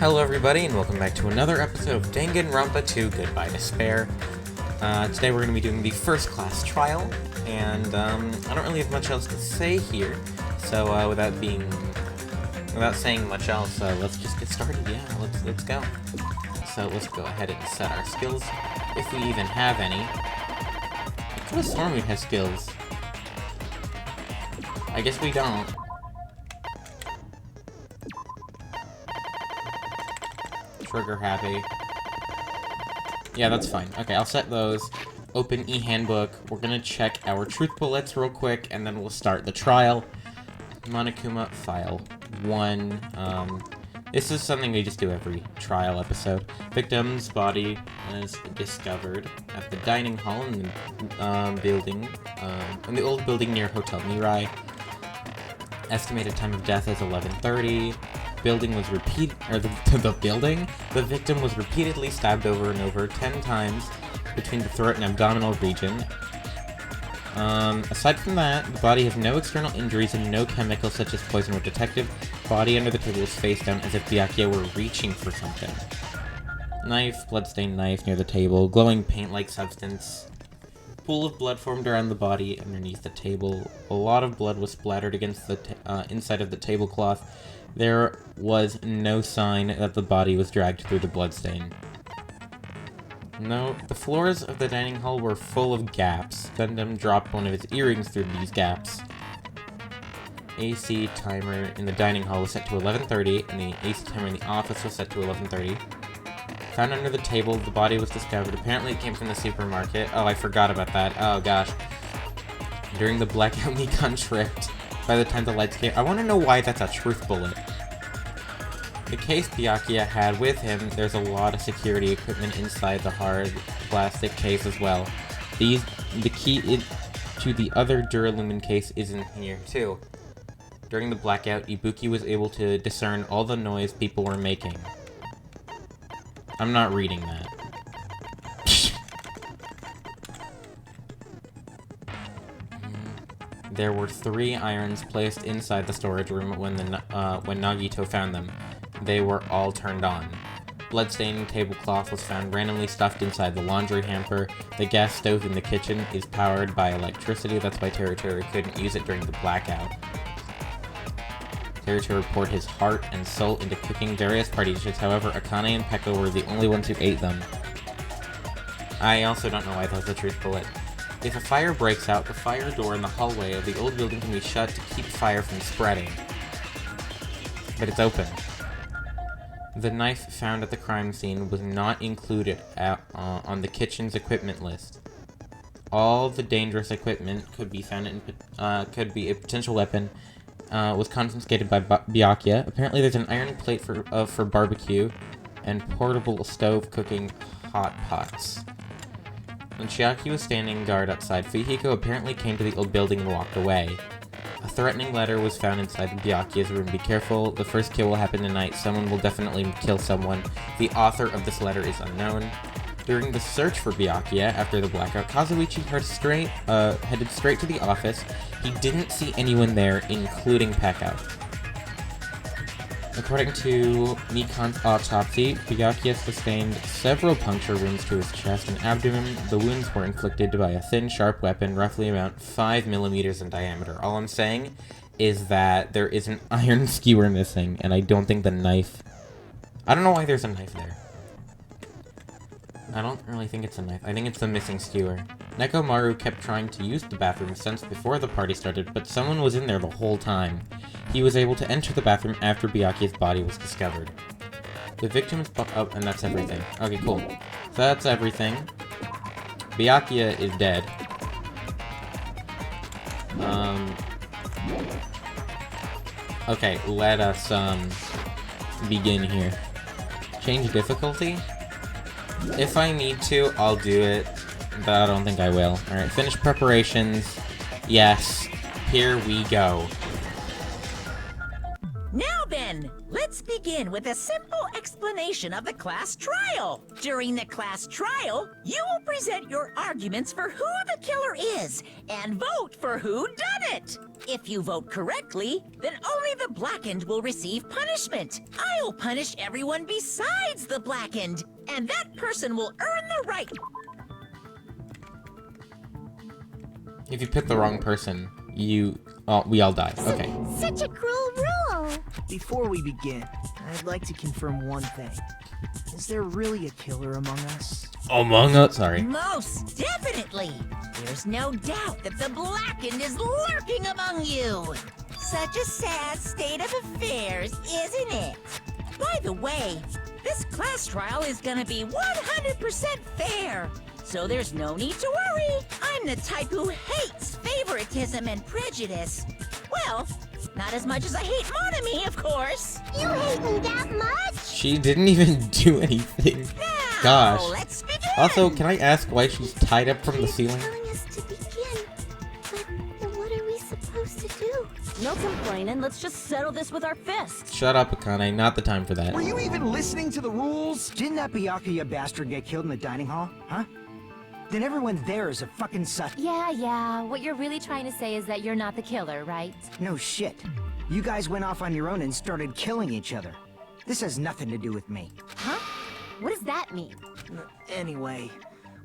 Hello everybody, and welcome back to another episode of Danganronpa 2 Goodbye Despair. Today we're going to be doing the first class trial, and I don't really have much else to say here, so without saying much else, let's just get started. Yeah, let's go. So let's go ahead and set our skills, if we even have any. I could have sworn we had skills. I guess we don't. Trigger happy. Yeah, that's fine. Okay, I'll set those. Open e-handbook. We're gonna check our truth bullets real quick, and then we'll start the trial. Monokuma file 1. This is something we just do every trial episode. Victim's body is discovered at the dining hall in the building, in the old building near Hotel Mirai. Estimated time of death is 11:30. The victim was repeatedly stabbed over and over 10 times between the throat and abdominal region. Aside from that, the body has no external injuries and no chemicals such as poison or detective. Body under the table is face down as if Byakuya were reaching for something. Knife, bloodstained knife near the table, glowing paint-like substance. Pool of blood formed around the body underneath the table. A lot of blood was splattered against the inside of the tablecloth. There was no sign that the body was dragged through the bloodstain. No, the floors of the dining hall were full of gaps. Gundam dropped one of his earrings through these gaps. AC timer in the dining hall was set to 11:30, and the AC timer in the office was set to 11:30. Found under the table, the body was discovered. Apparently it came from the supermarket. Oh, I forgot about that. Oh, gosh. During the blackout Nikon tripped. By the time the lights came, I want to know why that's a truth bullet. The case Byakuya had with him, there's a lot of security equipment inside the hard plastic case as well. The key to the other Duralumin case is in here too. During the blackout, Ibuki was able to discern all the noise people were making. I'm not reading that. There were 3 irons placed inside the storage room when Nagito found them. They were all turned on. Bloodstained tablecloth was found randomly stuffed inside the laundry hamper. The gas stove in the kitchen is powered by electricity. That's why Teruteru couldn't use it during the blackout. Teruteru poured his heart and soul into cooking various party dishes. However, Akane and Pekka were the only ones who ate them. I also don't know why that was a truth bullet. If a fire breaks out, the fire door in the hallway of the old building can be shut to keep fire from spreading. But it's open. The knife found at the crime scene was not included on the kitchen's equipment list. All the dangerous equipment could be found in could be a potential weapon. Was confiscated by Byakuya. Apparently, there's an iron plate for barbecue and portable stove cooking hot pots. When Chiaki was standing guard outside, Fujiko apparently came to the old building and walked away. A threatening letter was found inside Byakuya's room. Be careful, the first kill will happen tonight. Someone will definitely kill someone. The author of this letter is unknown. During the search for Byakuya after the blackout, Kazuichi headed straight to the office. He didn't see anyone there, including Pekka. According to Nikon's autopsy, Byakuya sustained several puncture wounds to his chest and abdomen. The wounds were inflicted by a thin, sharp weapon, roughly about 5 millimeters in diameter. All I'm saying is that there is an iron skewer missing, and I don't think the knife... I don't know why there's a knife there. I don't really think it's a knife. I think it's the missing skewer. Nekomaru kept trying to use the bathroom since before the party started, but someone was in there the whole time. He was able to enter the bathroom after Byakuya's body was discovered. The victim's oh, and that's everything. Okay, cool. So that's everything. Byakuya is dead. Okay, let us, begin here. Change difficulty? If I need to, I'll do it, but I don't think I will. Alright, finish preparations. Yes, here we go. Now then, then, let's begin with a simple explanation of the class trial. During the class trial, you will present your arguments for who the killer is and vote for who done it. If you vote correctly, then only the blackened will receive punishment. I'll punish everyone besides the blackened, and that person will earn the right. If you pick the wrong person, we all die. Okay. Such a cruel rule! Before we begin, I'd like to confirm one thing. Is there really a killer among us? Among Us? Sorry. Most definitely. There's no doubt that the blackened is lurking among you. Such a sad state of affairs, isn't it? By the way, this class trial is gonna be 100% fair. So there's no need to worry. I'm the type who hates favoritism and prejudice. Well, not as much as I hate Monami, of course. You hate me that much? She didn't even do anything. Now, Gosh. let's begin. Also, can I ask why she's tied up from the ceiling? You're telling us to begin. But then what are we supposed to do? No complaining, let's just settle this with our fists. Shut up, Akane. Not the time for that. Were you even listening to the rules? Didn't that Byakuya bastard get killed in the dining hall? Huh? Then everyone there is a fucking sus. Yeah, what you're really trying to say is that you're not the killer, right? No shit. You guys went off on your own and started killing each other. This has nothing to do with me. Huh? What does that mean? Anyway,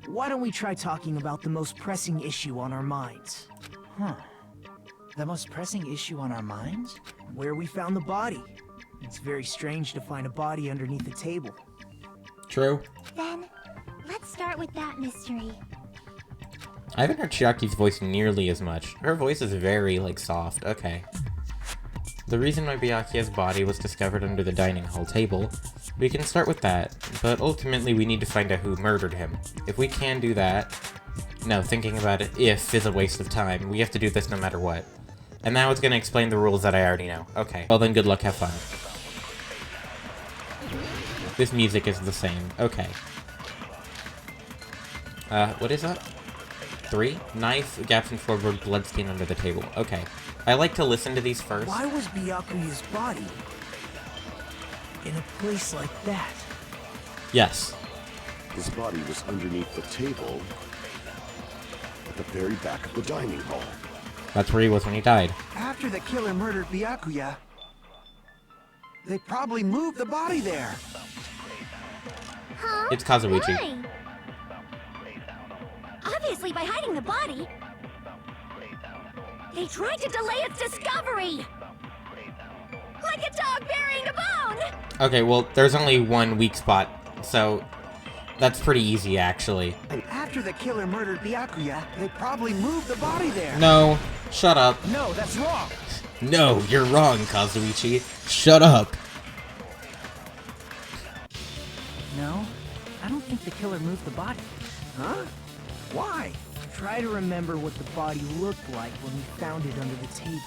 why don't we try talking about the most pressing issue on our minds? Huh. The most pressing issue on our minds? Where we found the body. It's very strange to find a body underneath the table. True. Then, let's start with that mystery. I haven't heard Chiaki's voice nearly as much. Her voice is very, soft. Okay. The reason why Byakuya's body was discovered under the dining hall table, we can start with that, but ultimately we need to find out who murdered him. If we can do that... No, thinking about it, if is a waste of time. We have to do this no matter what. And now it's gonna explain the rules that I already know. Okay. Well then, good luck, have fun. This music is the same. Okay. What is that? 3? Knife, gaps in floorboard, bloodstain under the table. Okay. I like to listen to these first. Why was Byakuya's body in a place like that? Yes. His body was underneath the table at the very back of the dining hall. That's where he was when he died. After the killer murdered Byakuya, they probably moved the body there. Huh? It's Kazuichi. Why? Obviously by hiding the body. They tried to delay its discovery! Like a dog burying a bone! Okay, well, there's only one weak spot, so that's pretty easy, actually. After the killer murdered Byakuya, they probably moved the body there. No, shut up. No, that's wrong. No, you're wrong, Kazuichi. Shut up. No, I don't think the killer moved the body. Huh? Why? Try to remember what the body looked like when we found it under the table.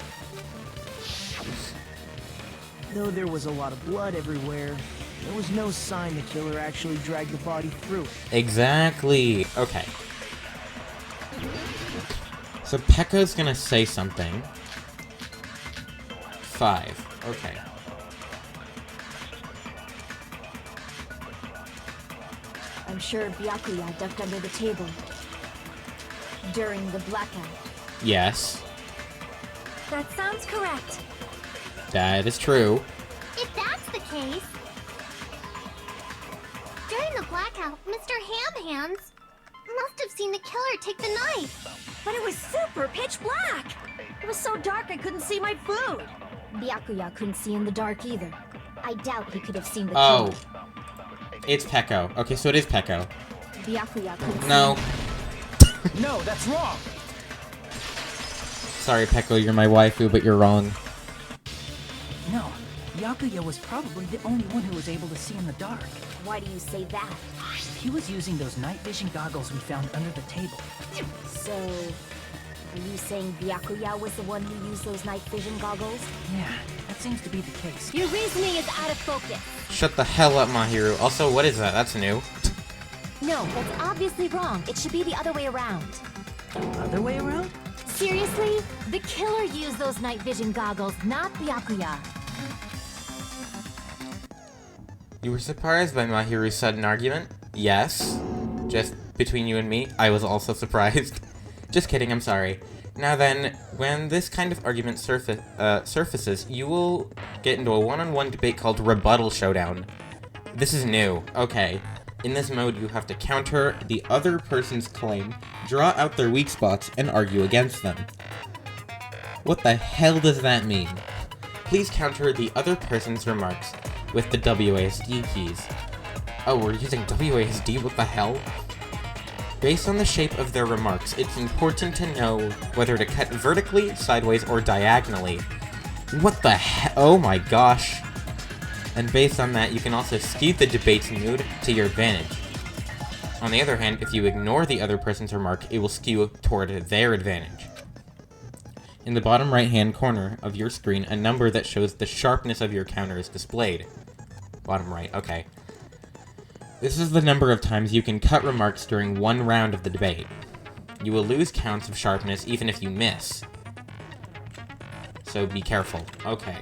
Though there was a lot of blood everywhere, there was no sign the killer actually dragged the body through it. Exactly. Okay. So Pekka's gonna say something. 5. Okay. I'm sure Byakuya ducked under the table during the blackout. Yes. That sounds correct. That is true. If that's the case... During the blackout, Mr. Hamhands must have seen the killer take the knife. But it was super pitch black! It was so dark I couldn't see my food. Byakuya couldn't see in the dark either. I doubt he could have seen the Oh. killer. It's Pekko. Okay, so it is Pekko. Byakuya couldn't No. No, that's wrong. Sorry, Pekko, you're my waifu, but you're wrong. No, Byakuya was probably the only one who was able to see in the dark. Why do you say that? He was using those night vision goggles we found under the table. So, are you saying Byakuya was the one who used those night vision goggles? Yeah, that seems to be the case. Your reasoning is out of focus. Shut the hell up, Mahiru. Also, what is that? That's new. No, that's obviously wrong. It should be the other way around. Other way around? Seriously? The killer used those night vision goggles, not Byakuya. You were surprised by Mahiru's sudden argument? Yes. Just between you and me, I was also surprised. Just kidding, I'm sorry. Now then, when this kind of argument surfaces, you will get into a one-on-one debate called Rebuttal Showdown. This is new. Okay. In this mode, you have to counter the other person's claim, draw out their weak spots, and argue against them. What the hell does that mean? Please counter the other person's remarks with the WASD keys. Oh, we're using WASD? What the hell? Based on the shape of their remarks, it's important to know whether to cut vertically, sideways, or diagonally. What the hell? Oh my gosh. And based on that, you can also skew the debate's mood to your advantage. On the other hand, if you ignore the other person's remark, it will skew toward their advantage. In the bottom right-hand corner of your screen, a number that shows the sharpness of your counter is displayed. Bottom right, okay. This is the number of times you can cut remarks during one round of the debate. You will lose counts of sharpness even if you miss. So be careful. Okay.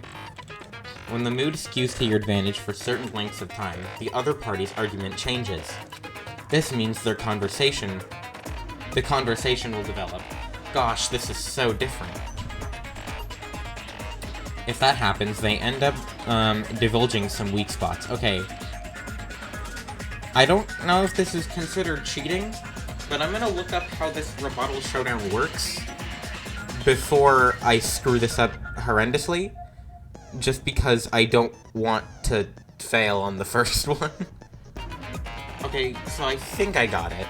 When the mood skews to your advantage for certain lengths of time, the other party's argument changes. This means the conversation will develop. Gosh, this is so different. If that happens, they end up divulging some weak spots. Okay. I don't know if this is considered cheating, but I'm gonna look up how this rebuttal showdown works before I screw this up horrendously, just because I don't want to fail on the first one. Okay, so I think I got it.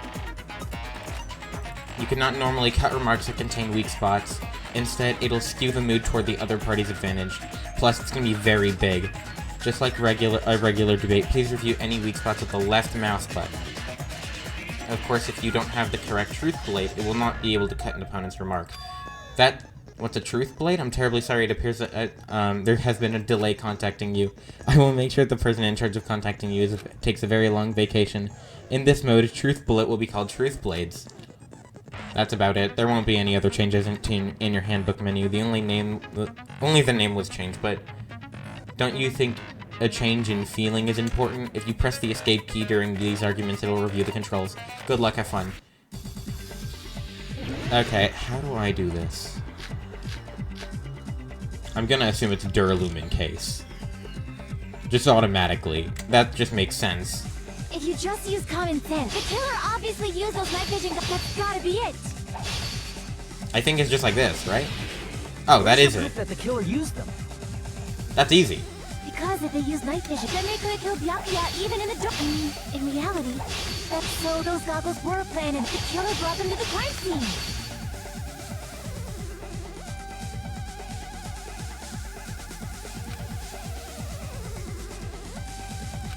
You cannot normally cut remarks that contain weak spots. Instead, it'll skew the mood toward the other party's advantage. Plus, it's gonna be very big. Just like a regular debate, please review any weak spots with the left mouse button. Of course, if you don't have the correct truth blade, it will not be able to cut an opponent's remark. What's a truth blade? I'm terribly sorry, it appears that there has been a delay contacting you. I will make sure the person in charge of contacting you takes a very long vacation. In this mode, truth bullet will be called truth blades. That's about it. There won't be any other changes in your handbook menu. Only the name was changed, but don't you think a change in feeling is important? If you press the escape key during these arguments, it'll review the controls. Good luck, have fun. Okay, how do I do this? I'm gonna assume it's Duralumin case. Just automatically. That just makes sense. If you just use common sense, the killer obviously used those night vision. That's gotta be it. I think it's just like this, right? Oh, that is it. That the killer used them. That's easy. Because if they use night vision, then they could have killed Byakuya even in the dark. In reality, that's so those goggles were planted. The killer brought them to the crime scene.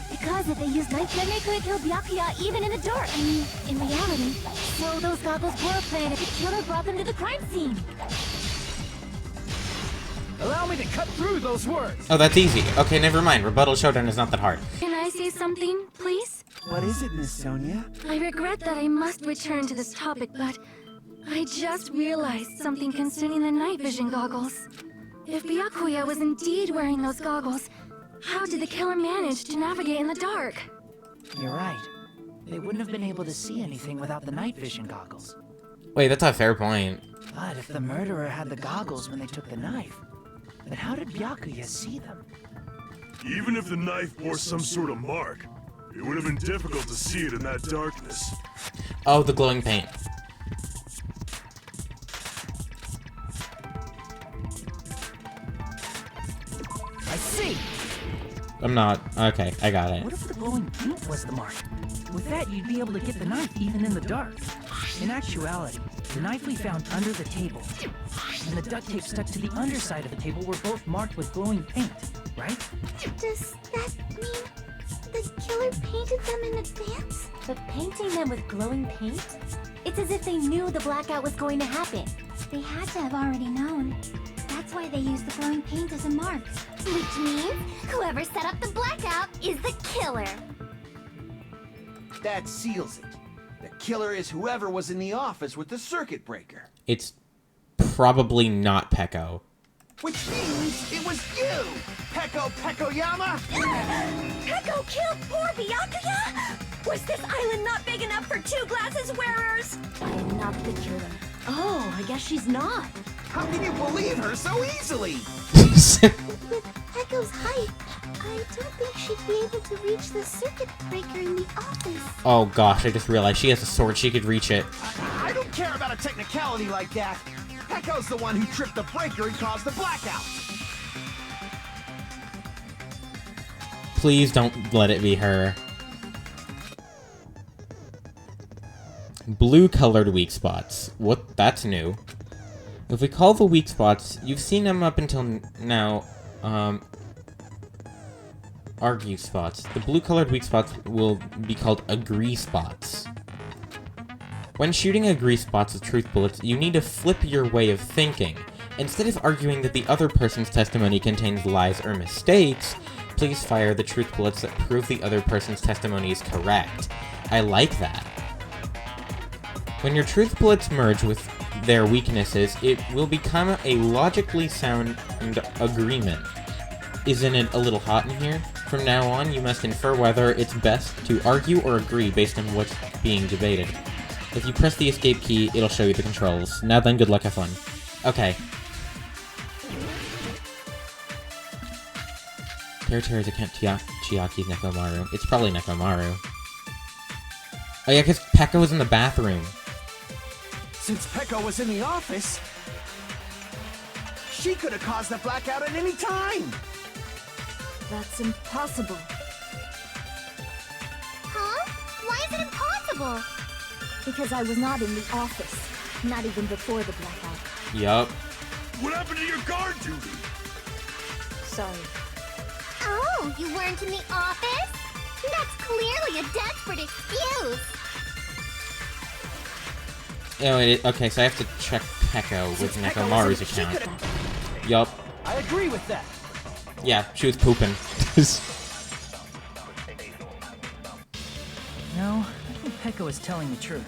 Because if they used night, then they could have killed Byakuya even in the dark. In reality, so those goggles were planted. The killer brought them to the crime scene. Allow me to cut through those words. Oh, that's easy. Okay, never mind. Rebuttal Showdown is not that hard. Can I say something, please? What is it, Miss Sonia? I regret that I must return to this topic, but I just realized something concerning the night vision goggles. If Byakuya was indeed wearing those goggles, how did the killer manage to navigate in the dark? You're right. They wouldn't have been able to see anything without the night vision goggles. Wait, that's a fair point. But if the murderer had the goggles when they took the knife, then how did Byakuya see them? Even if the knife bore some sort of mark, it would have been difficult to see it in that darkness. Oh, the glowing paint. I see! I'm not. Okay, I got it. What if the glowing paint was the mark? With that, you'd be able to get the knife even in the dark. In actuality, the knife we found under the table and the duct tape stuck to the underside of the table were both marked with glowing paint, right? Does that mean the killer painted them in advance? But painting them with glowing paint? It's as if they knew the blackout was going to happen. They had to have already known. That's why they used the glowing paint as a mark. Which means whoever set up the blackout is the killer. That seals it. The killer is whoever was in the office with the circuit breaker. It's probably not Peko. Which means it was you, Peko Pekoyama! Peko killed Byakuya? Was this island not big enough for 2 glasses wearers? I am not the killer. Oh, I guess she's not. How can you believe her so easily? With Echo's height, I don't think she'd be able to reach the circuit breaker in the office. Oh gosh, I just realized she has a sword. She could reach it. I don't care about a technicality like that. Pecco's the one who tripped the breaker and caused the blackout. Please don't let it be her. Blue-colored weak spots. What? That's new. If we call the weak spots, you've seen them up until now, argue spots. The blue-colored weak spots will be called agree spots. When shooting agree spots with truth bullets, you need to flip your way of thinking. Instead of arguing that the other person's testimony contains lies or mistakes, please fire the truth bullets that prove the other person's testimony is correct. I like that. When your truth bullets merge with their weaknesses, it will become a logically sound agreement. Isn't it a little hot in here? From now on, you must infer whether it's best to argue or agree based on what's being debated. If you press the escape key, it'll show you the controls. Now then, good luck, have fun. Okay. Terra is account Chiaki's Nekomaru. It's probably Nekomaru. Oh yeah, because Pekka was in the bathroom. Since Pecco was in the office, she could have caused the blackout at any time. That's impossible. Huh? Why is it impossible? Because I was not in the office. Not even before the blackout. Yup. What happened to your guard duty? Sorry. Oh, you weren't in the office? That's clearly a desperate excuse. Oh, okay, so I have to check Pekka with Since Pecco Nekomaru's was in- she account. Yup. I agree with that. Yeah, she was pooping. No, I think Pecco is telling the truth.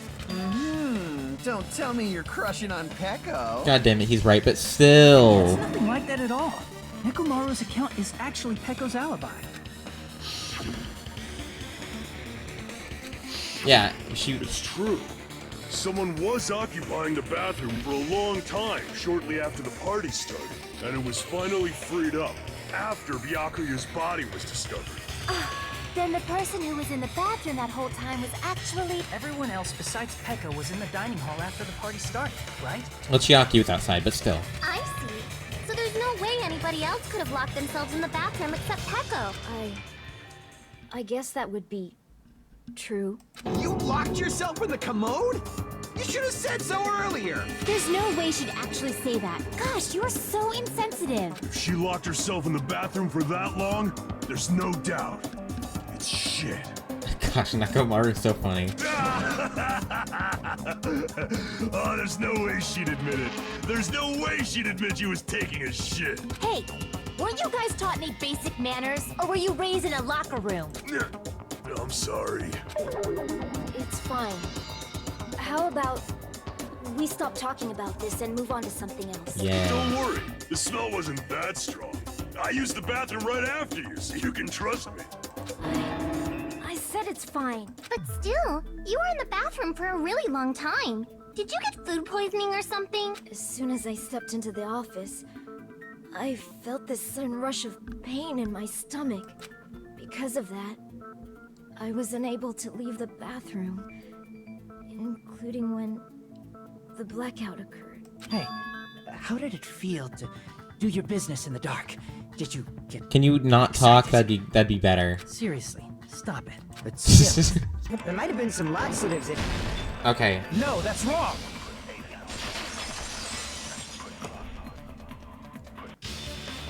Don't tell me you're crushing on Pecco. God damn it, he's right, but still. It's nothing like that at all. Nekomaru's account is actually Pecco's alibi. Yeah, It's true. Someone was occupying the bathroom for a long time shortly after the party started, and it was finally freed up after Byakuya's body was discovered. Then the person who was in the bathroom that whole time was actually... Everyone else besides Pecco was in the dining hall after the party started, right? Well, Chiaki was outside, but still. I see. So there's no way anybody else could have locked themselves in the bathroom except Pecco. I guess that would be true. You locked yourself in the commode? You should have said so earlier. There's no way she'd actually say that. Gosh, you're so insensitive. If she locked herself in the bathroom for that long, there's no doubt. It's shit. Gosh, Nekomaru's so funny. Oh, there's no way she'd admit it. There's no way she'd admit she was taking a shit. Hey, weren't you guys taught any basic manners? Or were you raised in a locker room? I'm sorry. It's fine. How about we stop talking about this and move on to something else? Yeah. Don't worry. The smell wasn't that strong. I used the bathroom right after you, so you can trust me. I said it's fine. But still, you were in the bathroom for a really long time. Did you get food poisoning or something? As soon as I stepped into the office, I felt this sudden rush of pain in my stomach. Because of that, I was unable to leave the bathroom, including when the blackout occurred. Hey, how did it feel to do your business in the dark? Did you get... Can you not talk? That'd be better. Seriously, stop it. But still, there might have been some laxatives in... Okay. No, that's wrong.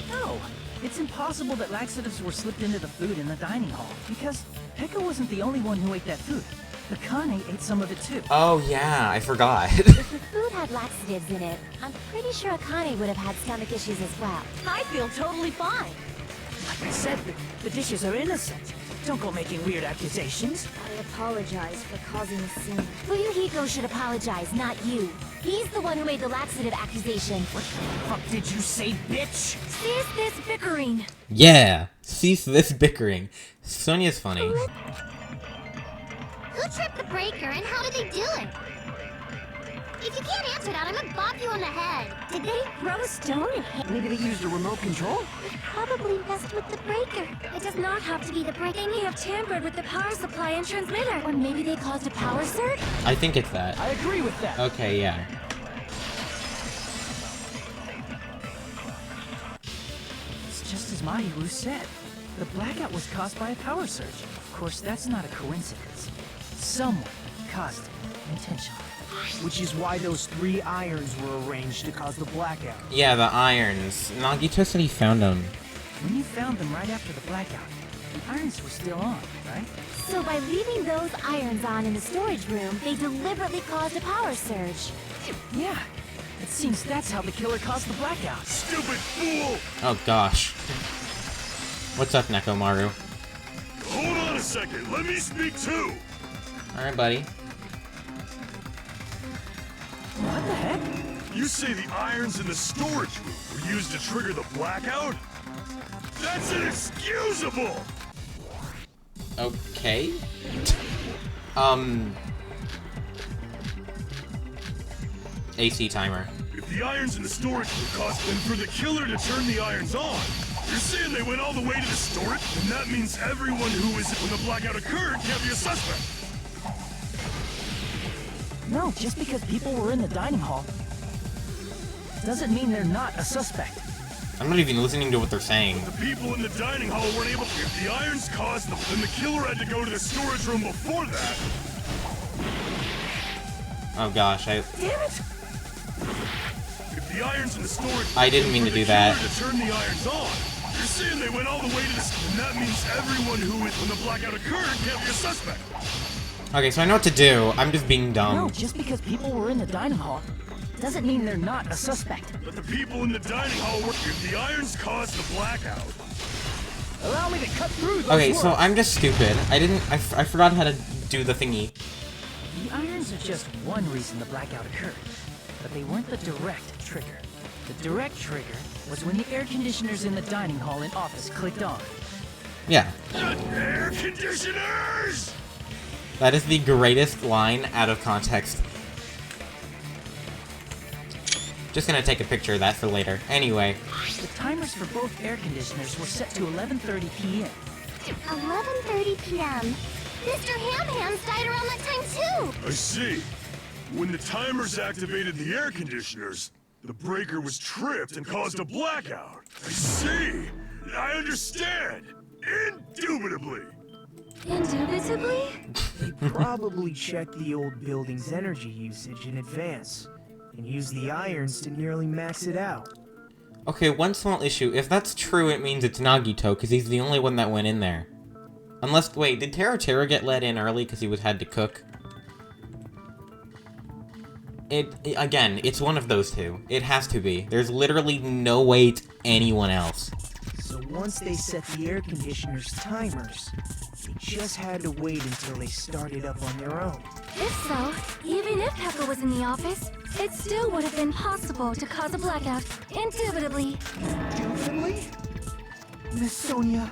No, it's impossible that laxatives were slipped into the food in the dining hall, because Pecco wasn't the only one who ate that food. Akane ate some of it too. Oh yeah, I forgot. If the food had laxatives in it, I'm pretty sure Akane would have had stomach issues as well. I feel totally fine. Like I said, the dishes are innocent. Don't go making weird accusations. I apologize for causing a scene. Fuyuhiko should apologize, not you. He's the one who made the laxative accusation. What the fuck did you say, bitch? Is this bickering? Yeah. Cease this bickering. Sonia's funny. Who tripped the breaker and how did they do it? If you can't answer that, I'm gonna bop you on the head. Did they throw a stone and hit? Maybe they used a remote control? They probably messed with the breaker. It does not have to be the break. They may have tampered with the power supply and transmitter. Or maybe they caused a power surge? I think it's that. I agree with that. Okay, yeah. It's just as Mahiru said. The blackout was caused by a power surge. Of course, that's not a coincidence. Someone caused it intentionally. Which is why those 3 irons were arranged to cause the blackout. Yeah, the irons. Nagito said he found them. When you found them right after the blackout, the irons were still on, right? So by leaving those irons on in the storage room, they deliberately caused a power surge. Yeah. It seems that's how the killer caused the blackout. Stupid fool! Oh gosh. What's up, Nekomaru? Hold on a second, let me speak too! Alright, buddy. What the heck? You say the irons in the storage room were used to trigger the blackout? That's inexcusable! Okay. AC timer. If the irons in the storage room caused them for the killer to turn the irons on, you're saying they went all the way to the storage? And that means everyone who was when the blackout occurred can't be a suspect. No, just because people were in the dining hall doesn't mean they're not a suspect. I'm not even listening to what they're saying. The people in the dining hall weren't able to. If the irons caused them, then the killer had to go to the storage room before that. Oh gosh, Damn it! If the irons in the storage I didn't mean to do that. To turn the irons on. You're saying they went all the way to this, and that means everyone who was when the blackout occurred can't be a suspect. Okay, so I know what to do. I'm just being dumb. No, just because people were in the dining hall doesn't mean they're not a suspect. But the people in the dining hall were. If the irons caused the blackout. Allow me to cut through those Okay, words. so I'm just stupid. I forgot how to do the thingy. The irons are just one reason the blackout occurred, but they weren't the direct trigger. The direct trigger was when the air conditioners in the dining hall and office clicked on. Yeah. Air conditioners! That is the greatest line out of context. Just gonna take a picture of that for later. Anyway. The timers for both air conditioners were set to 11:30 p.m. 11:30 p.m. Mr. Ham Hams died around that time too! I see. When the timers activated the air conditioners, the breaker was tripped and caused a blackout. I see. I understand. Indubitably. Indubitably? They probably checked the old building's energy usage in advance and used the irons to nearly max it out. Okay, one small issue. If that's true, it means it's Nagito, because he's the only one that went in there. Unless, wait, did Teru get let in early because he had to cook? Again, it's one of those two. It has to be. There's literally no way it's anyone else. So once they set the air conditioners' timers, they just had to wait until they started up on their own. If so, even if Pepper was in the office, it still would have been possible to cause a blackout. Indubitably. Indubitably? Miss Sonia,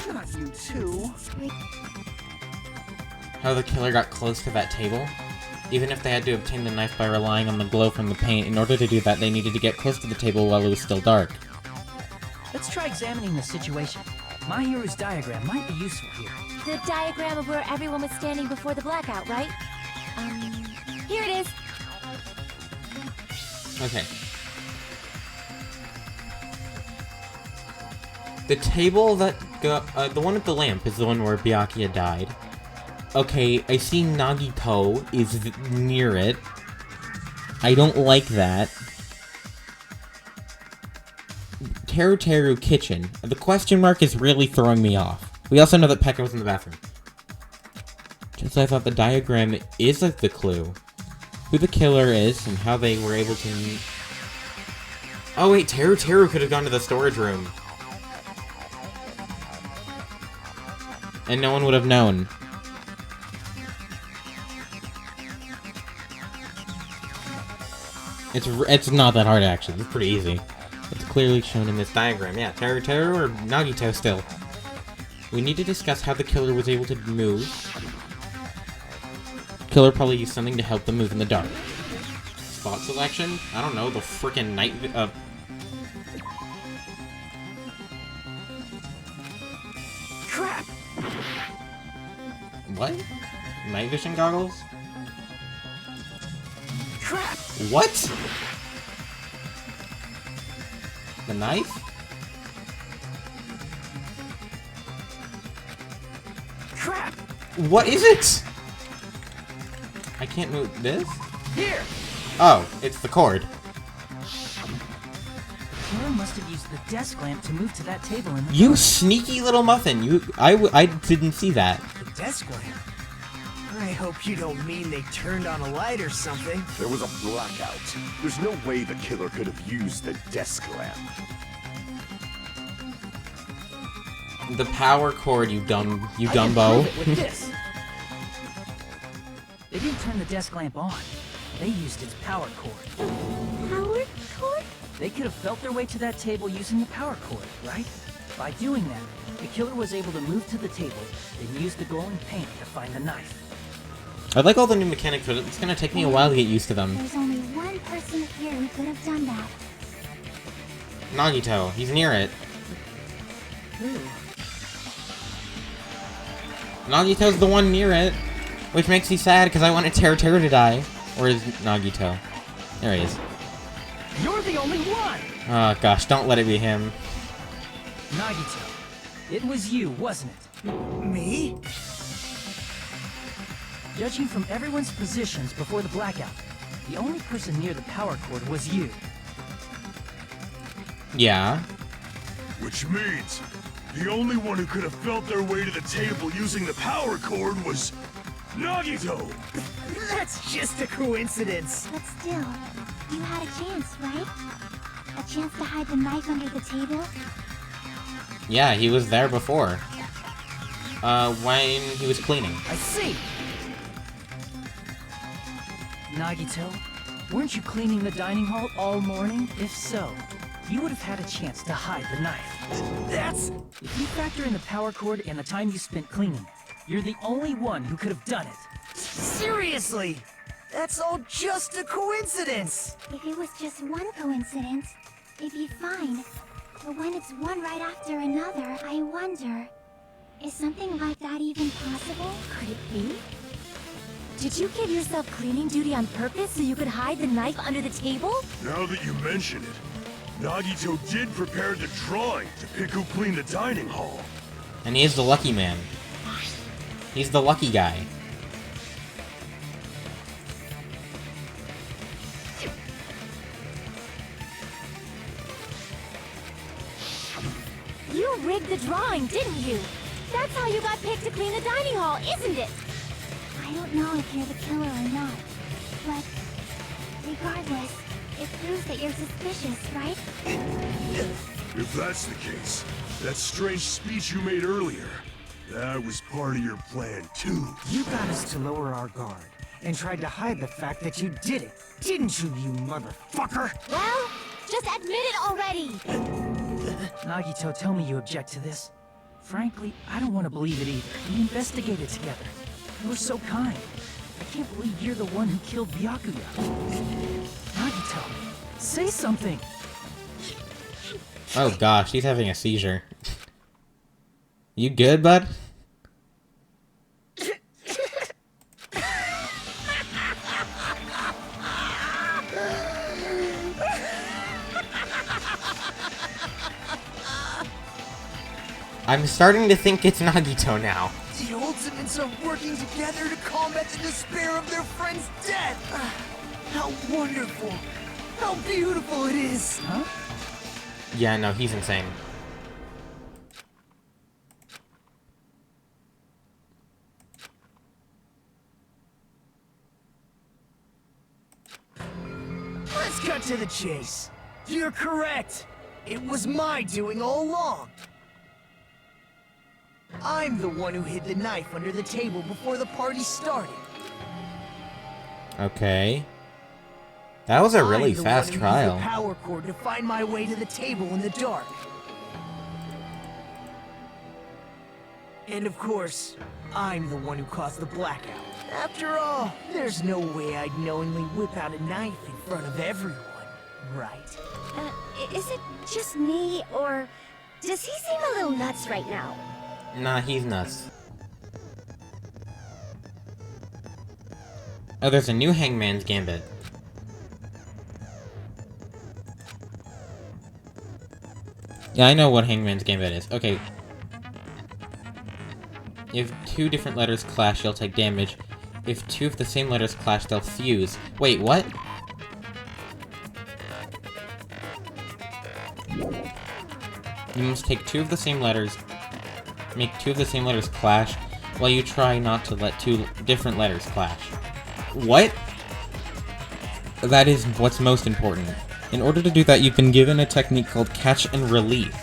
not you too. How the killer got close to that table? Even if they had to obtain the knife by relying on the glow from the paint, in order to do that they needed to get close to the table while it was still dark. Let's try examining the situation. Mahiru's diagram might be useful here. The diagram of where everyone was standing before the blackout, right? Here it is. Okay. The table that the one with the lamp is the one where Byakuya died. Okay, I see Nagito is near it. I don't like that. Teru kitchen. The question mark is really throwing me off. We also know that Pekka was in the bathroom. Just as I thought the diagram is like the clue. Who the killer is and how they were able to... Oh wait, Teru could have gone to the storage room. And no one would have known. It's not that hard actually, it's pretty easy. It's clearly shown in this diagram. Yeah, Teru or Nagito still. We need to discuss how the killer was able to move. Killer probably used something to help them move in the dark. Spot selection? I don't know, the frickin' night Crap! what? Night vision goggles? Crap! What? The knife? Crap! What is it? I can't move this? Here! Oh, it's the cord. Killer must have used the desk lamp to move to that table in the You sneaky little muffin! I didn't see that. The desk lamp? I hope you don't mean they turned on a light or something. There was a blackout. There's no way the killer could have used the desk lamp. The power cord, you dumbo. I can prove it with this. They didn't turn the desk lamp on. They used its power cord. Power cord? They could have felt their way to that table using the power cord, right? By doing that, the killer was able to move to the table, then use the glowing paint to find the knife. I like all the new mechanics, but it's gonna take me a while to get used to them. There's only one person here who could have done that. Nagito, he's near it. Who? Nagito's the one near it. Which makes me sad, because I wanted Teru to die. Or is Nagito? There he is. You're the only one! Oh gosh, don't let it be him. Nagito, it was you, wasn't it? Me? Judging from everyone's positions before the blackout, the only person near the power cord was you. Yeah. Which means the only one who could have felt their way to the table using the power cord was Nagito! That's just a coincidence. But still, you had a chance, right? A chance to hide the knife under the table? Yeah, he was there before. When he was cleaning. I see! Nagito, weren't you cleaning the dining hall all morning? If so, you would have had a chance to hide the knife. That's... If you factor in the power cord and the time you spent cleaning, you're the only one who could have done it. Seriously! That's all just a coincidence! If it was just one coincidence, it'd be fine. But when it's one right after another, I wonder... Is something like that even possible? Could it be? Did you give yourself cleaning duty on purpose so you could hide the knife under the table? Now that you mention it, Nagito did prepare the drawing to pick who cleaned the dining hall. And he is the lucky man. He's the lucky guy. You rigged the drawing, didn't you? That's how you got picked to clean the dining hall, isn't it? I don't know if you're the killer or not, but regardless, it proves that you're suspicious, right? If that's the case, that strange speech you made earlier, that was part of your plan too. You got us to lower our guard, and tried to hide the fact that you did it, didn't you, you motherfucker? Well, just admit it already! Nagito, tell me you object to this. Frankly, I don't want to believe it either. We investigated together. You were so kind. I can't believe you're the one who killed Byakuya. Nagito, say something! Oh gosh, he's having a seizure. You good, bud? I'm starting to think it's Nagito now. The Ultimates are working together to combat the despair of their friend's death! How wonderful! How beautiful it is! Huh? Yeah, no, he's insane. Let's cut to the chase. You're correct. It was my doing all along. I'm the one who hid the knife under the table before the party started. Okay. That was a really fast trial. I'm the one who used the power cord to find my way to the table in the dark. And of course, I'm the one who caused the blackout. After all, there's no way I'd knowingly whip out a knife in front of everyone, right? Is it just me, or does he seem a little nuts right now? Nah, he's nuts. Oh, there's a new Hangman's Gambit. Yeah, I know what Hangman's Gambit is. Okay. If two different letters clash, you'll take damage. If two of the same letters clash, they'll fuse. Wait, what? You must take two of the same letters, make two of the same letters clash, while you try not to let two different letters clash. What? That is what's most important. In order to do that, you've been given a technique called catch and release.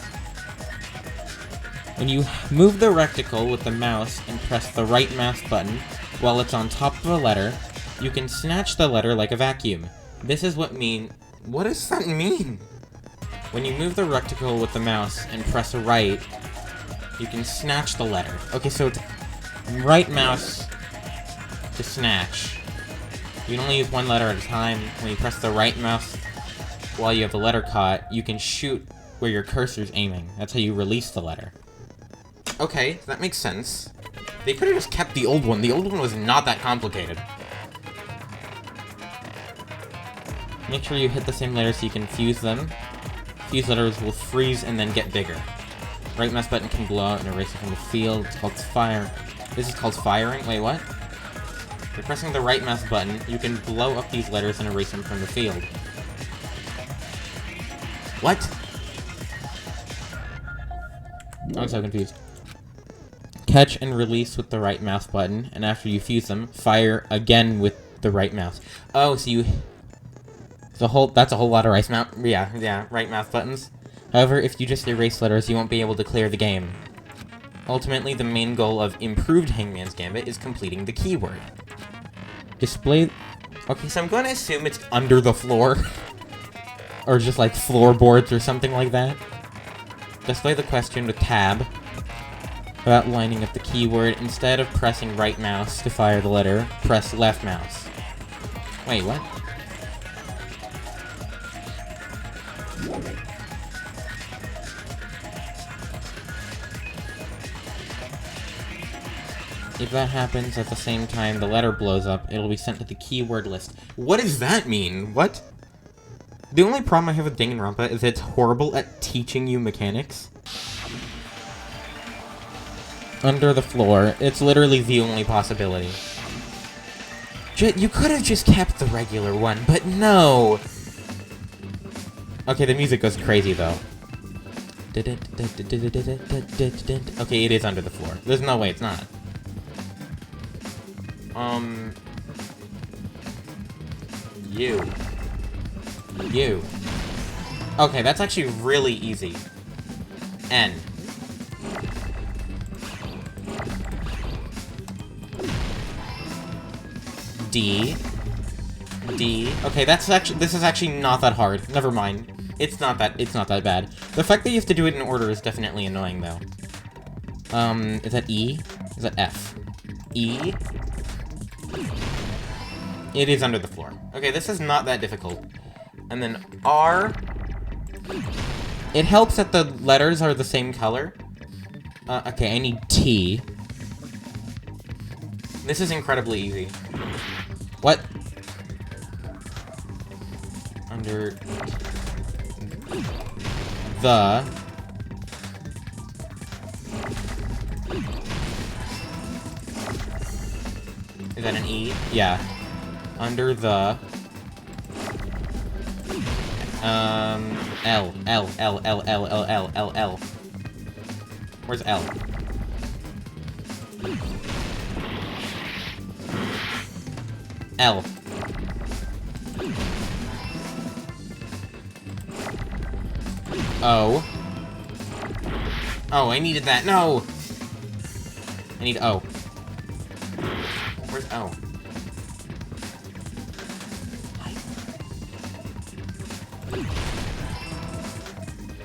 When you move the reticle with the mouse and press the right mouse button while it's on top of a letter, you can snatch the letter like a vacuum. This is what does that mean? When you move the reticle with the mouse and press right, you can snatch the letter. Okay, so it's right mouse to snatch. You can only use one letter at a time. When you press the right mouse while you have the letter caught, you can shoot where your cursor's aiming. That's how you release the letter. Okay, that makes sense. They could have just kept the old one. The old one was not that complicated. Make sure you hit the same letters so you can fuse them. Fuse letters will freeze and then get bigger. Right mouse button can blow out and erase it from the field. It's called fire. This is called firing. Wait, what? By pressing the right mouse button, you can blow up these letters and erase them from the field. What? I'm so confused. Catch and release with the right mouse button, and after you fuse them, fire again with the right mouse. Oh, so you... that's a whole lot of right mouse buttons. However, if you just erase letters, you won't be able to clear the game. Ultimately, the main goal of improved Hangman's Gambit is completing the keyword. Display... Okay, so I'm going to assume it's under the floor. Or just like floorboards or something like that. Display the question with tab. About lining up the keyword. Instead of pressing right mouse to fire the letter, press left mouse. Wait, what? If that happens at the same time the letter blows up, it'll be sent to the keyword list. What does that mean? What? The only problem I have with Danganronpa is it's horrible at teaching you mechanics. Under the floor, it's literally the only possibility. You could have just kept the regular one, but no! Okay, the music goes crazy though. Okay, it is under the floor. There's no way it's not. You. Okay, that's actually really easy. N. D. Okay, this is actually not that hard. Never mind. It's not that bad. The fact that you have to do it in order is definitely annoying though. Is that E? Is that F? E? It is under the floor. Okay, this is not that difficult. And then R. It helps that the letters are the same color. Okay, I need T. This is incredibly easy. What? Under... the... Is that an E? Yeah. Under the... L. Where's L? L. O. Oh, I needed that. No! I need O. Where's O?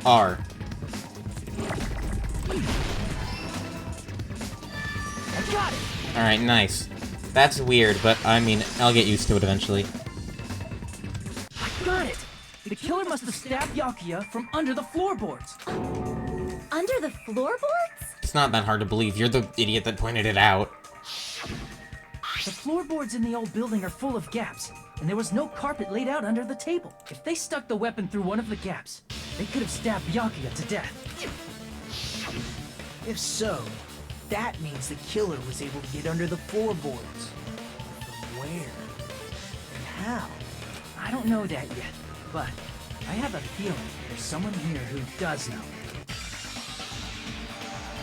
R. got it! Alright, nice. That's weird, but I mean, I'll get used to it eventually. I got it! The killer must have stabbed Byakuya from under the floorboards. Under the floorboards? It's not that hard to believe. You're the idiot that pointed it out. The floorboards in the old building are full of gaps, and there was no carpet laid out under the table. If they stuck the weapon through one of the gaps, they could have stabbed Byakuya to death. If so, that means the killer was able to get under the floorboards. But where? And how? I don't know that yet, but I have a feeling there's someone here who does know.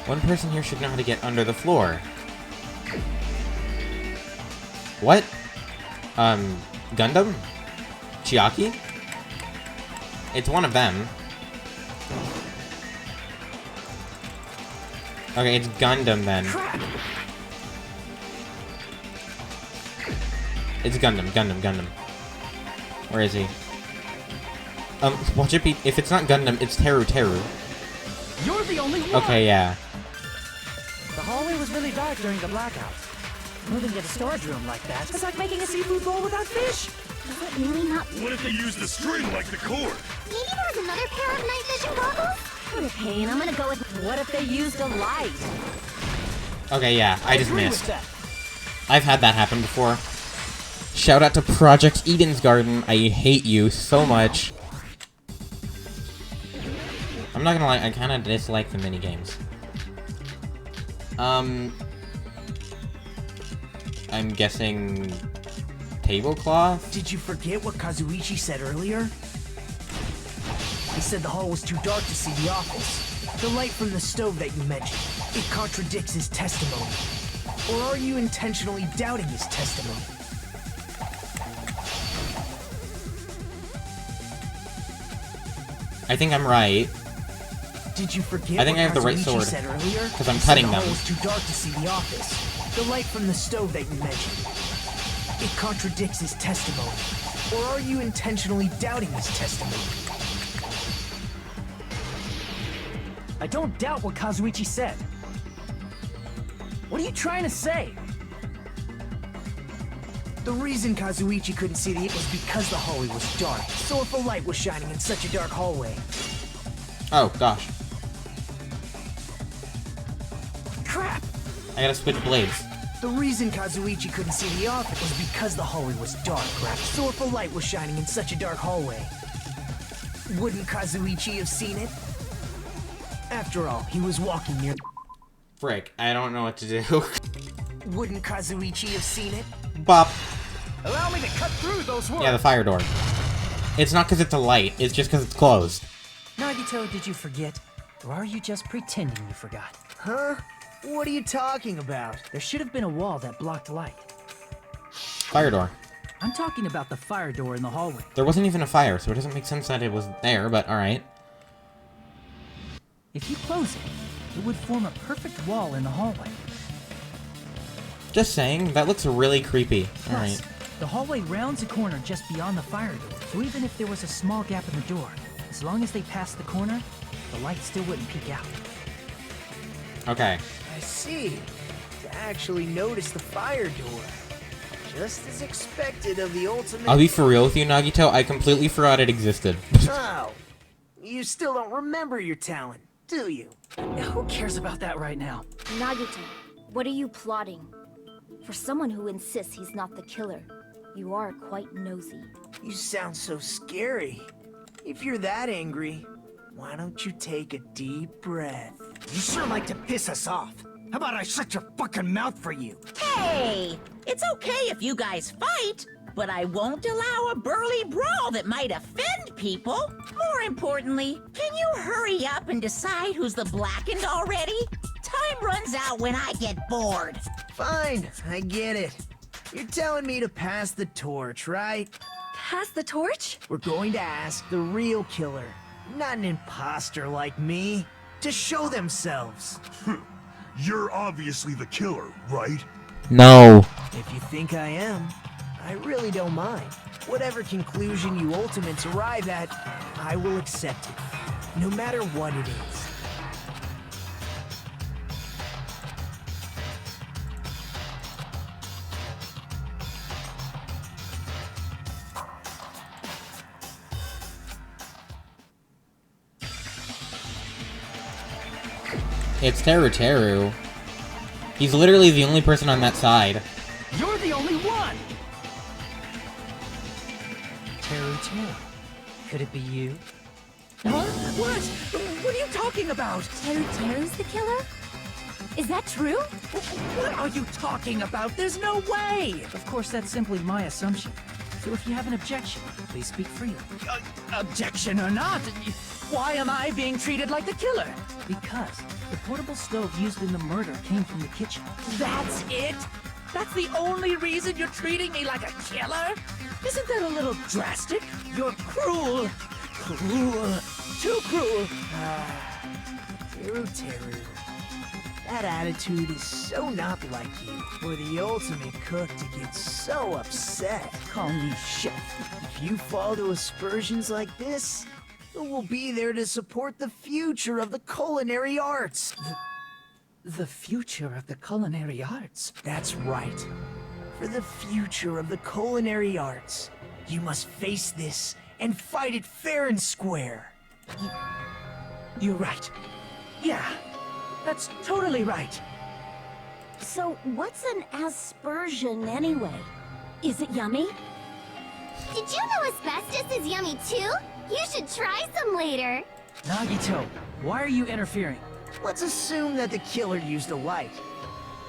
One person here should know how to get under the floor. What? Gundam? Chiaki? It's one of them. Okay, it's Gundam then. It's Gundam. Where is he? Watch it be- if it's not Gundam, it's Teru. You're the only one! Okay, yeah. The hallway was really dark during the blackout. Moving to the storage room like that is like making a seafood bowl without fish. Is it really not? What if they used the string like the cord? Maybe there was another pair of night vision goggles? What a pain. I'm gonna go with. What if they used a light? Okay, yeah, I just agree missed. with that. I've had that happen before. Shout out to Project Eden's Garden. I hate you so much. I'm not gonna lie, I kinda dislike the minigames. I'm guessing... tablecloth? Did you forget what Kazuichi said earlier? He said the hall was too dark to see the office. The light from the stove that you mentioned, it contradicts his testimony. Or are you intentionally doubting his testimony? I think I'm right. Did you forget I think what I have the right Kazuichi sword, said earlier? 'cause I'm He said cutting the them. hall was too dark to see the office. The light from the stove that you mentioned, it contradicts his testimony. Or are you intentionally doubting his testimony? I don't doubt what Kazuichi said. What are you trying to say? The reason Kazuichi couldn't see the was because the hallway was dark. So if a light was shining in such a dark hallway... Oh, gosh. Crap! I gotta switch blades. The reason Kazuichi couldn't see the office was because the hallway was dark, right? So if a light was shining in such a dark hallway, wouldn't Kazuichi have seen it? After all, he was walking near... Frick, I don't know what to do. Wouldn't Kazuichi have seen it? Bop. Allow me to cut through those words! Yeah, the fire door. It's not because it's a light, it's just because it's closed. Nagito, did you forget? Or are you just pretending you forgot? Huh? What are you talking about? There should have been a wall that blocked light. Fire door. I'm talking about the fire door in the hallway. There wasn't even a fire, so it doesn't make sense that it was there, but alright. If you close it, it would form a perfect wall in the hallway. Just saying, that looks really creepy. Alright. Plus, the hallway rounds a corner just beyond the fire door, so even if there was a small gap in the door, as long as they passed the corner, the light still wouldn't peek out. Okay. I see. To actually notice the fire door. Just as expected of the ultimate... I'll be for real with you, Nagito, I completely forgot it existed. Oh, you still don't remember your talent, do you? Who cares about that right now? Nagito, what are you plotting? For someone who insists he's not the killer, you are quite nosy. You sound so scary. If you're that angry, why don't you take a deep breath? You sure like to piss us off. How about I shut your fucking mouth for you? Hey, it's okay if you guys fight, but I won't allow a burly brawl that might offend people. More importantly, can you hurry up and decide who's the blackened already? Time runs out when I get bored. Fine, I get it. You're telling me to pass the torch, right? Pass the torch? We're going to ask the real killer, not an imposter like me, to show themselves. You're obviously the killer, right? No. If you think I am, I really don't mind. Whatever conclusion you ultimates arrive at, I will accept it, no matter what it is. It's Teru Teru. He's literally the only person on that side. You're the only one! Teru Teru. Could it be you? Huh? What? What are you talking about? Teru Teru's the killer? Is that true? What are you talking about? There's no way! Of course, that's simply my assumption. So if you have an objection, please speak freely. Objection or not, why am I being treated like the killer? Because the portable stove used in the murder came from the kitchen. That's it? That's the only reason you're treating me like a killer? Isn't that a little drastic? You're cruel. Cruel. Too cruel. Teru Teru. That attitude is so not like you. For the ultimate cook to get so upset. Call me chef. If you fall to aspersions like this, who will be there to support the future of the culinary arts? The future of the culinary arts? That's right. For the future of the culinary arts, you must face this and fight it fair and square. You're right. Yeah. That's totally right. So, what's an aspersion anyway? Is it yummy? Did you know asbestos is yummy too? You should try some later. Nagito, why are you interfering? Let's assume that the killer used a light.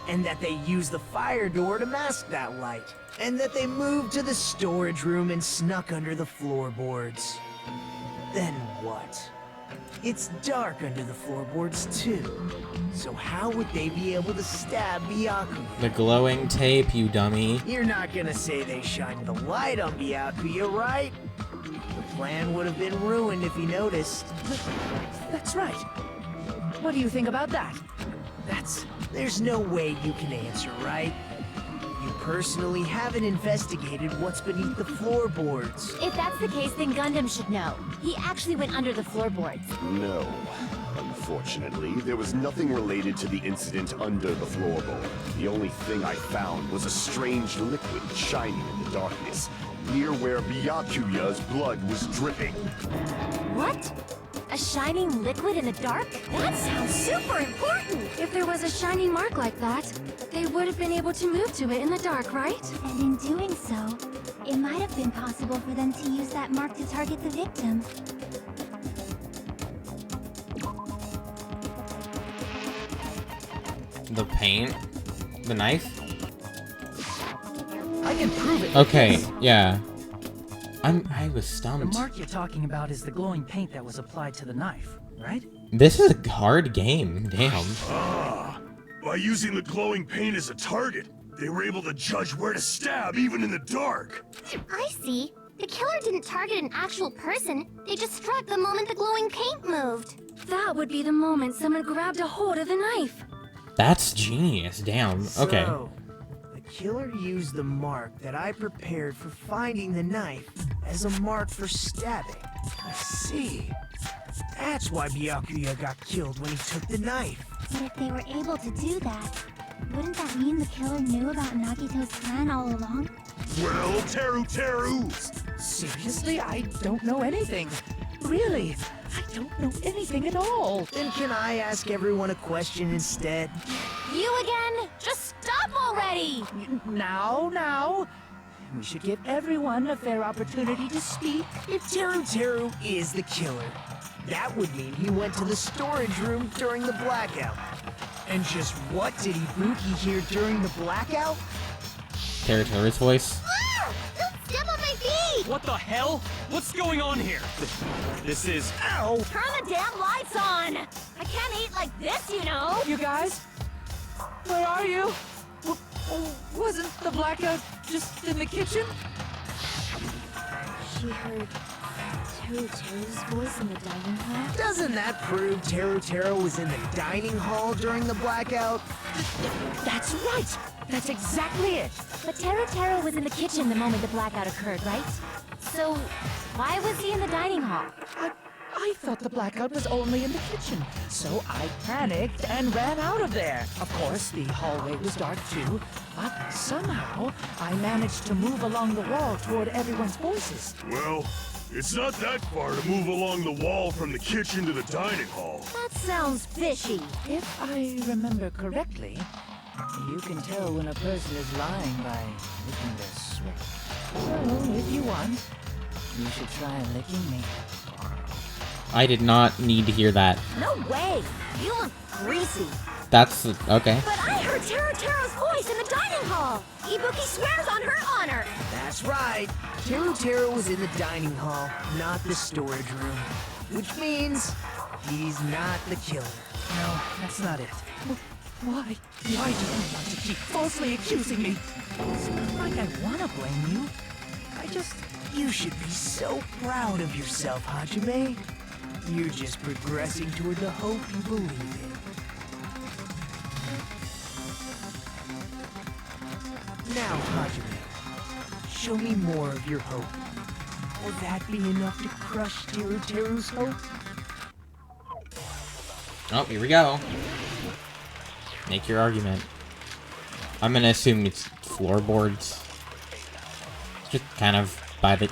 And that they used the fire door to mask that light. And that they moved to the storage room and snuck under the floorboards. Then what? It's dark under the floorboards too. So how would they be able to stab Byakuya? The glowing tape, you dummy. You're not gonna say they shined the light on Byakuya, right? The plan would have been ruined if he noticed. That's right. What do you think about that? There's no way you can answer, right? You personally haven't investigated what's beneath the floorboards. If that's the case, then Gundam should know. He actually went under the floorboards. No. Unfortunately, there was nothing related to the incident under the floorboard. The only thing I found was a strange liquid shining in the darkness, near where Byakuya's blood was dripping. What? A shining liquid in the dark? That sounds super important! If there was a shining mark like that, they would have been able to move to it in the dark, right? And in doing so, it might have been possible for them to use that mark to target the victim. The paint? The knife? I can prove it. Okay, yeah. I was The stumped. mark you're talking about is the glowing paint that was applied to the knife, right? This is a hard game, damn. By using the glowing paint as a target, they were able to judge where to stab even in the dark. I see. The killer didn't target an actual person. They just struck the moment the glowing paint moved. That would be the moment someone grabbed a hold of the knife. That's genius, damn. Okay. So, the killer used the mark that I prepared for finding the knife as a mark for stabbing. I see. That's why Byakuya got killed when he took the knife. But if they were able to do that, wouldn't that mean the killer knew about Nagito's plan all along? Well, Teru Teru! Seriously, I don't know anything. Really, I don't know anything at all. Then can I ask everyone a question instead? You again? Just stop already! Now. We should give everyone a fair opportunity to speak. If Teru Teru is the killer, that would mean he went to the storage room during the blackout. And just what did Ibuki hear during the blackout? Teru Teru's voice. Don't step on my feet! What the hell? What's going on here? This is... Ow! Turn the damn lights on! I can't eat like this, you know! You guys? Where are you? Wasn't the blackout just in the kitchen? She heard Teru Teru's voice in the dining hall. Doesn't that prove Teru Teru was in the dining hall during the blackout? That's right! That's exactly it! But Teru Teru was in the kitchen the moment the blackout occurred, right? So, why was he in the dining hall? I thought the blackout was only in the kitchen, so I panicked and ran out of there. Of course, the hallway was dark too, but somehow I managed to move along the wall toward everyone's voices. Well, It's not that far to move along the wall from the kitchen to the dining hall. That sounds fishy. If I remember correctly, you can tell when a person is lying by licking their sweat. So, if you want, you should try licking me. I did not need to hear that. No way! You look greasy. That's okay. But I heard Teru's voice in the dining hall. Ibuki swears on her honor. That's right. Teru was in the dining hall, not the storage room. Which means he's not the killer. No, that's not it. Why? Why do you want to keep falsely accusing me? It's not like I want to blame you. You should be so proud of yourself, Hajime. You're just progressing toward the hope you believe in. Now, Hajime, show me more of your hope. Will that be enough to crush Teru's hope? Oh, here we go. Make your argument. I'm gonna assume it's floorboards. Just kind of by the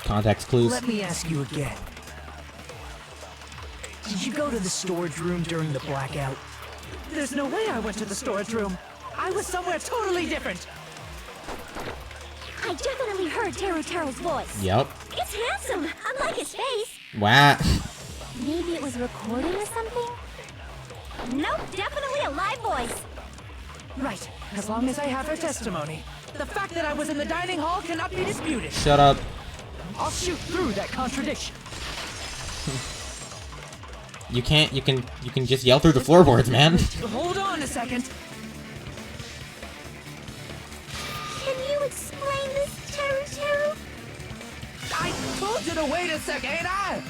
context clues. Let me ask you again. Did you go to the storage room during the blackout? There's no way I went to the storage room. I was somewhere totally different. I definitely heard Teru's voice. Yep. It's handsome, unlike his face. Wow. Maybe it was recording or something? Nope, definitely a live voice. Right, as long as I have her testimony. The fact that I was in the dining hall cannot be disputed. Shut up. I'll shoot through that contradiction. You can just yell through the floorboards, man. Hold on a second. Can you explain this, Teru? I told you to wait a second, ain't I?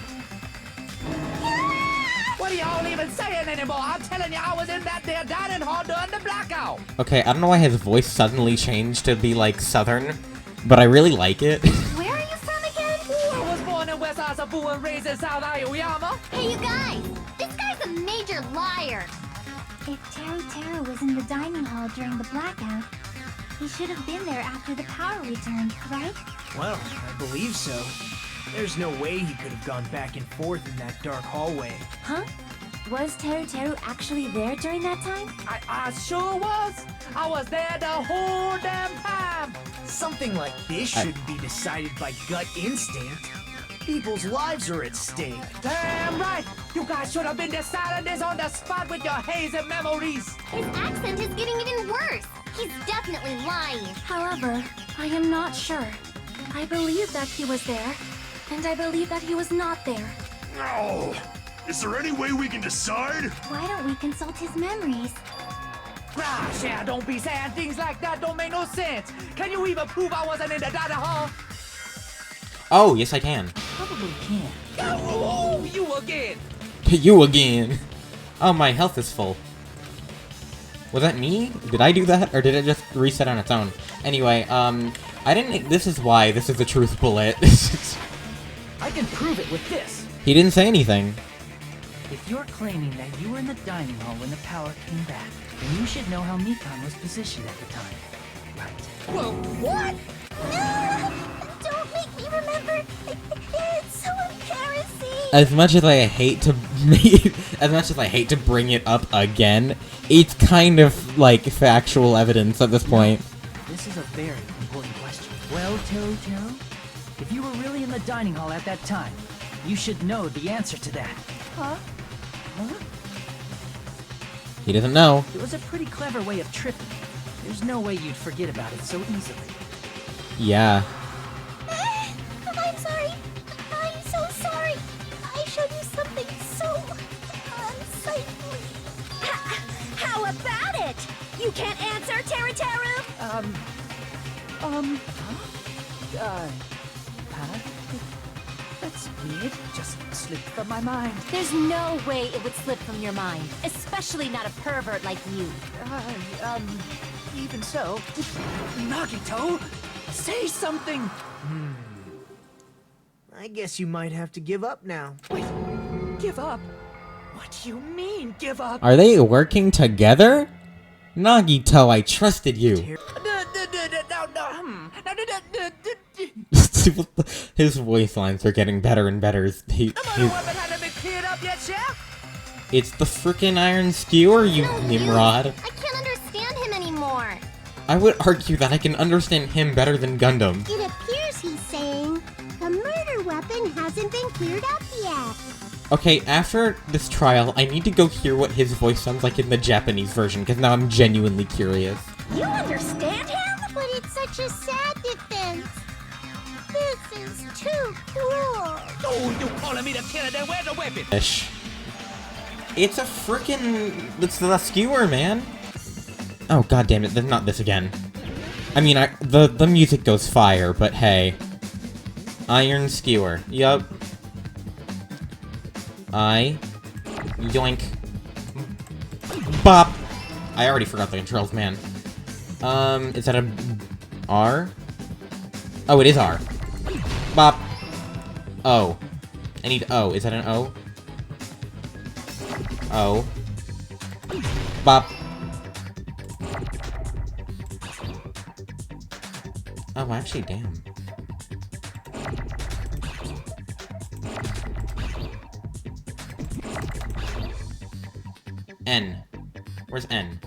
What are y'all even saying anymore? I'm telling you, I was in that there dining hall during the blackout. Okay, I don't know why his voice suddenly changed to be like southern, but I really like it. Where are you from again? I was born in West Asabu and raised in South Aoyama. Hey, you guys! This guy's a major liar! If Teru was in the dining hall during the blackout, he should have been there after the power returned, right? Well, I believe so. There's no way he could have gone back and forth in that dark hallway. Huh? Was Teru actually there during that time? I sure was. I was there the whole damn time. Something like this shouldn't be decided by gut instinct. People's lives are at stake. Damn right. You guys should have been deciding this on the spot with your hazy memories. His accent is getting even worse. He's definitely lying. However, I am not sure. I believe that he was there, and I believe that he was not there. No! Is there any way we can decide? Why don't we consult his memories? Gosh, yeah, don't be saying things like that. Don't make no sense. Can you even prove I wasn't in the dining hall? Oh, yes I can. Probably can. Oh, you again. You again. Oh, my health is full. Was that me? Did I do that? Or did it just reset on its own? Anyway, I didn't... This is why this is the truth bullet. I can prove it with this. He didn't say anything. If you're claiming that you were in the dining hall when the power came back, then you should know how Mikan was positioned at the time. Right. Whoa, what? No! Don't make me remember. It's so embarrassing. As much as I hate to bring it up again, it's kind of like factual evidence at this point. This is a very important question. Well, Teru, if you were really in the dining hall at that time, you should know the answer to that. Huh? He doesn't know. It was a pretty clever way of tripping. There's no way you'd forget about it so easily. Yeah. I'm sorry. I'm so sorry. I showed you something so unsightly. How about it? You can't answer, Teru? That's weird. Just slipped from my mind. There's no way it would slip from your mind, especially not a pervert like you. Even so. Nagito, say something! I guess you might have to give up now. Wait, give up? What do you mean, give up? Are they working together? Nagito, I trusted you. His voice lines are getting better and better. It's the frickin' iron skewer, you Nimrod. I can't understand him anymore. I would argue that I can understand him better than Gundam. It appears he's saying the murder weapon hasn't been cleared up yet. Okay, after this trial, I need to go hear what his voice sounds like in the Japanese version, because now I'm genuinely curious. You understand him? But it's such a sad defense. This is too cruel. Oh, you calling me the killer? Then where's the weapon? Ish. It's a frickin'... It's the skewer, man. Oh, god damn it, not this again. I mean, the music goes fire, but hey. Iron skewer. Yup. Yoink. Bop! I already forgot the controls, man. Is that a... R? Oh, it is R. Bop. O. I need O. Is that an O? O. Bop. Oh, actually, damn. N. Where's N?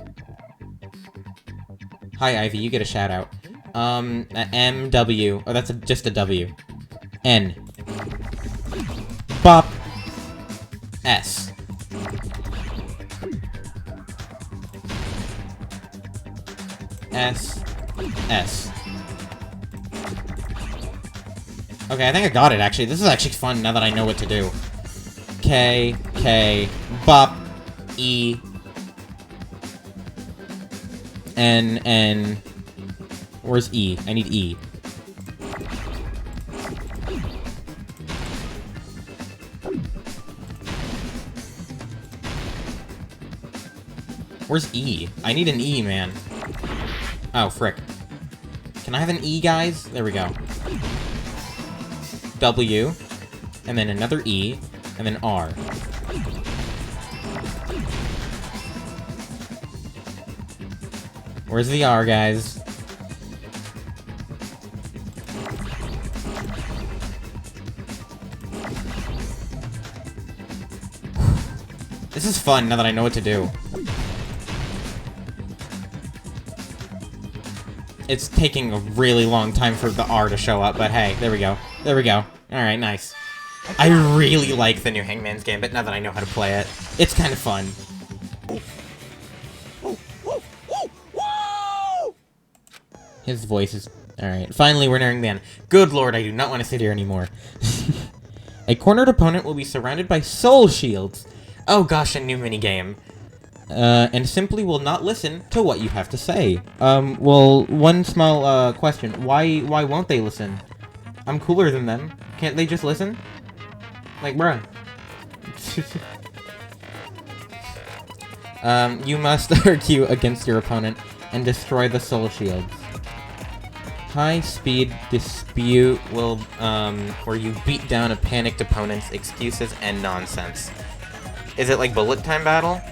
Hi, Ivy, you get a shout out. M, W. Oh, that's just a W. N. Bop. S. S. S. Okay, I think I got it, actually. This is actually fun now that I know what to do. K, K, bop, E, N, N. Where's E? I need E. Where's E? I need an E, man. Oh, frick. Can I have an E, guys? There we go. W, and then another E, and then R. Where's the R, guys? This is fun now that I know what to do. It's taking a really long time for the R to show up, but hey, there we go. There we go. Alright, nice. I really like the new Hangman's game, but now that I know how to play it, it's kind of fun. His voice is... Alright, finally we're nearing the end. Good lord, I do not want to sit here anymore. A cornered opponent will be surrounded by soul shields. Oh gosh, a new minigame. And simply will not listen to what you have to say. Well, one small, question. Why won't they listen? I'm cooler than them. Can't they just listen? Like, bruh. You must argue against your opponent and destroy the soul shields. High-speed dispute will, where you beat down a panicked opponent's excuses and nonsense. Is it like bullet time battle?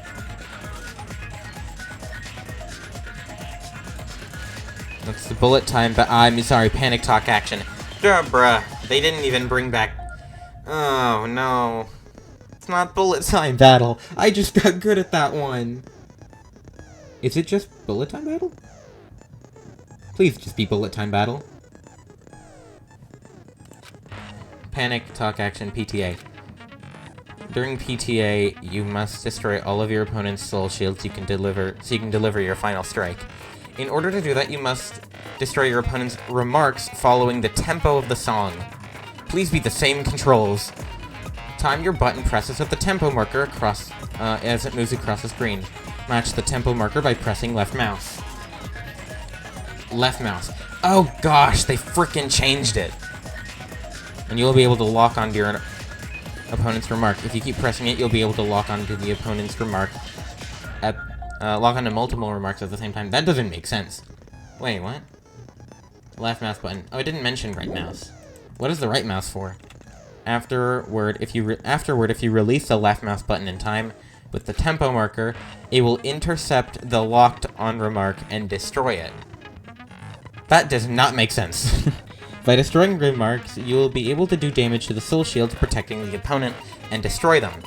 That's the bullet time, but I'm sorry, panic talk action. Duh, bruh. They didn't even bring back... Oh, no. It's not bullet time battle. I just got good at that one. Is it just bullet time battle? Please just be bullet time battle. Panic talk action PTA. During PTA, you must destroy all of your opponent's soul shields so you can deliver your final strike. In order to do that, you must destroy your opponent's remarks following the tempo of the song. Please be the same controls. Time your button presses with the tempo marker across as it moves across the screen. Match the tempo marker by pressing left mouse. Left mouse. Oh gosh, they frickin' changed it. And you'll be able to lock onto your opponent's remark. If you keep pressing it, you'll be able to lock onto the opponent's remark at lock onto multiple remarks at the same time. That doesn't make sense. Wait, what? Left mouse button. Oh, it didn't mention right mouse. What is the right mouse for? Afterward, if you release the left mouse button in time with the tempo marker, it will intercept the locked on remark and destroy it. That does not make sense. By destroying remarks, you will be able to do damage to the soul shields protecting the opponent and destroy them.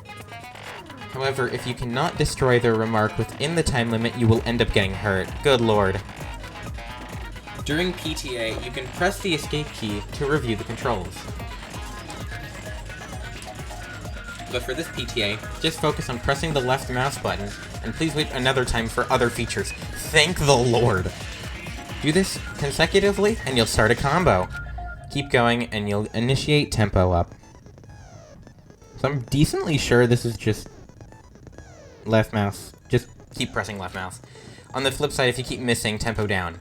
However, if you cannot destroy their remark within the time limit, you will end up getting hurt. Good lord. During PTA, you can press the escape key to review the controls. But for this PTA, just focus on pressing the left mouse button, and please wait another time for other features. Thank the lord! Do this consecutively, and you'll start a combo. Keep going, and you'll initiate tempo up. So I'm decently sure this is just left mouse. Just keep pressing left mouse. On the flip side, if you keep missing, tempo down.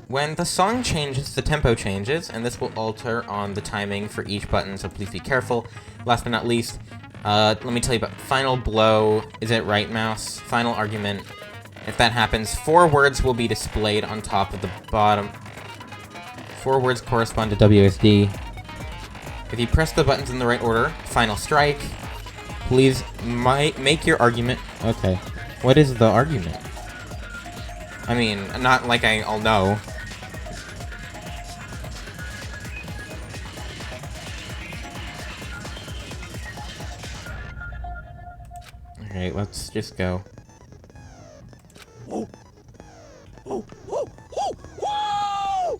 When the song changes, the tempo changes, and this will alter on the timing for each button, so please be careful. Last but not least, let me tell you about Final Blow. Is it right mouse? Final Argument. If that happens, 4 words will be displayed on top of the bottom. 4 words correspond to WSD. If you press the buttons in the right order, Final Strike. Please make your argument. Okay. What is the argument? I mean, not like I'll know. Alright, let's just go.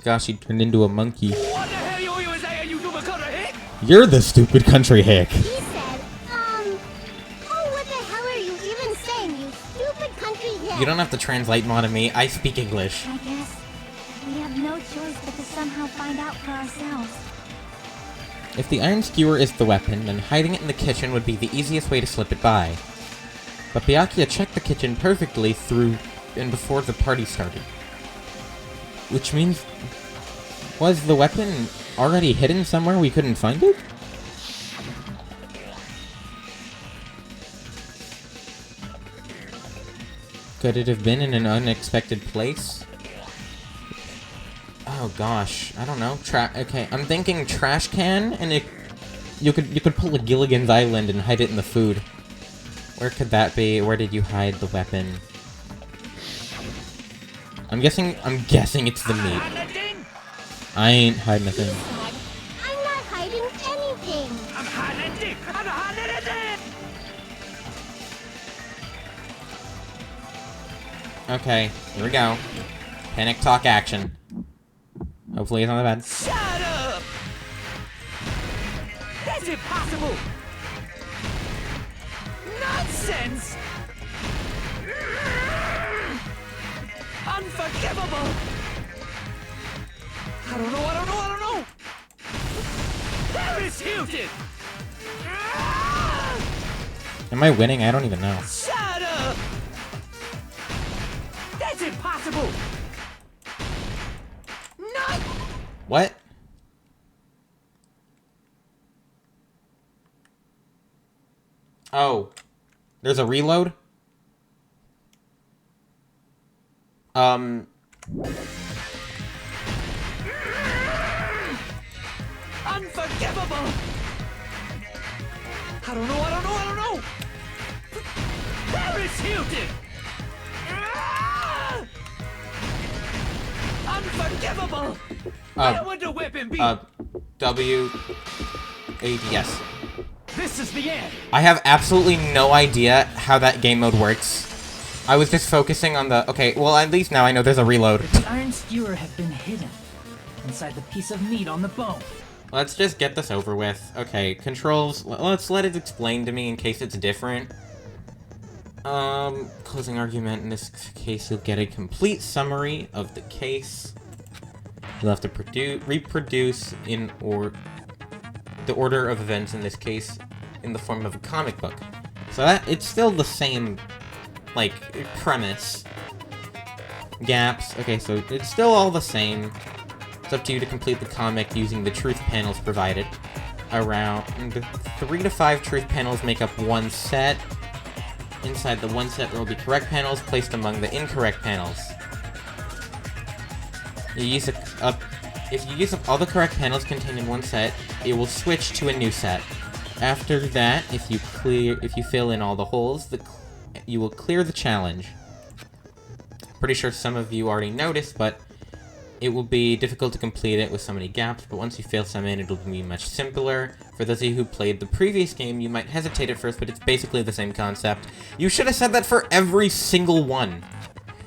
Gosh, he turned into a monkey. What the hell you even saying, you stupid country hick? You're the stupid country hick. He said, oh, what the hell are you even saying, you stupid country hick? You don't have to translate more to me. I speak English. I guess we have no choice but to somehow find out for ourselves. If the iron skewer is the weapon, then hiding it in the kitchen would be the easiest way to slip it by. But Byakuya checked the kitchen perfectly through and before the party started. Which means... was the weapon already hidden somewhere we couldn't find it? Could it have been in an unexpected place? Oh gosh, I don't know. Okay, I'm thinking trash can, and you could pull a Gilligan's Island and hide it in the food. Where could that be? Where did you hide the weapon? I'm guessing it's the meat. I ain't hiding a thing. I'm not hiding anything. I'm hiding it. I'm hiding it. Okay, here we go. Panic talk action. Hopefully it's not that bad. Shut up! That's impossible! Nonsense! Unforgivable! I don't know! There is Hilton! Am I winning? I don't even know. Shut up! That's impossible! Not... What? Oh. There's a reload? Unforgivable! I don't know! There is Hilton! Unforgivable! Where would the weapon be? W-A-D-S. This is the end! I have absolutely no idea how that game mode works. I was just focusing on the... Okay, well, at least now I know there's a reload. The iron skewer had been hidden inside the piece of meat on the bone. Let's just get this over with. Okay, controls. Let's let it explain to me in case it's different. Closing argument. In this case, you'll get a complete summary of the case. You'll have to reproduce in the order of events in this case in the form of a comic book. So that it's still the same, like, premise. Gaps. Okay, so it's still all the same. It's up to you to complete the comic using the truth panels provided. Around 3 to 5 truth panels make up one set. Inside the one set, there will be correct panels placed among the incorrect panels. If you use up all the correct panels contained in one set, it will switch to a new set. After that, if you fill in all the holes, you will clear the challenge. Pretty sure some of you already noticed, but It will be difficult to complete it with so many gaps, but once you fill some in, it'll be much simpler. For those of you who played the previous game, you might hesitate at first, but it's basically the same concept. You should have said that for every single one!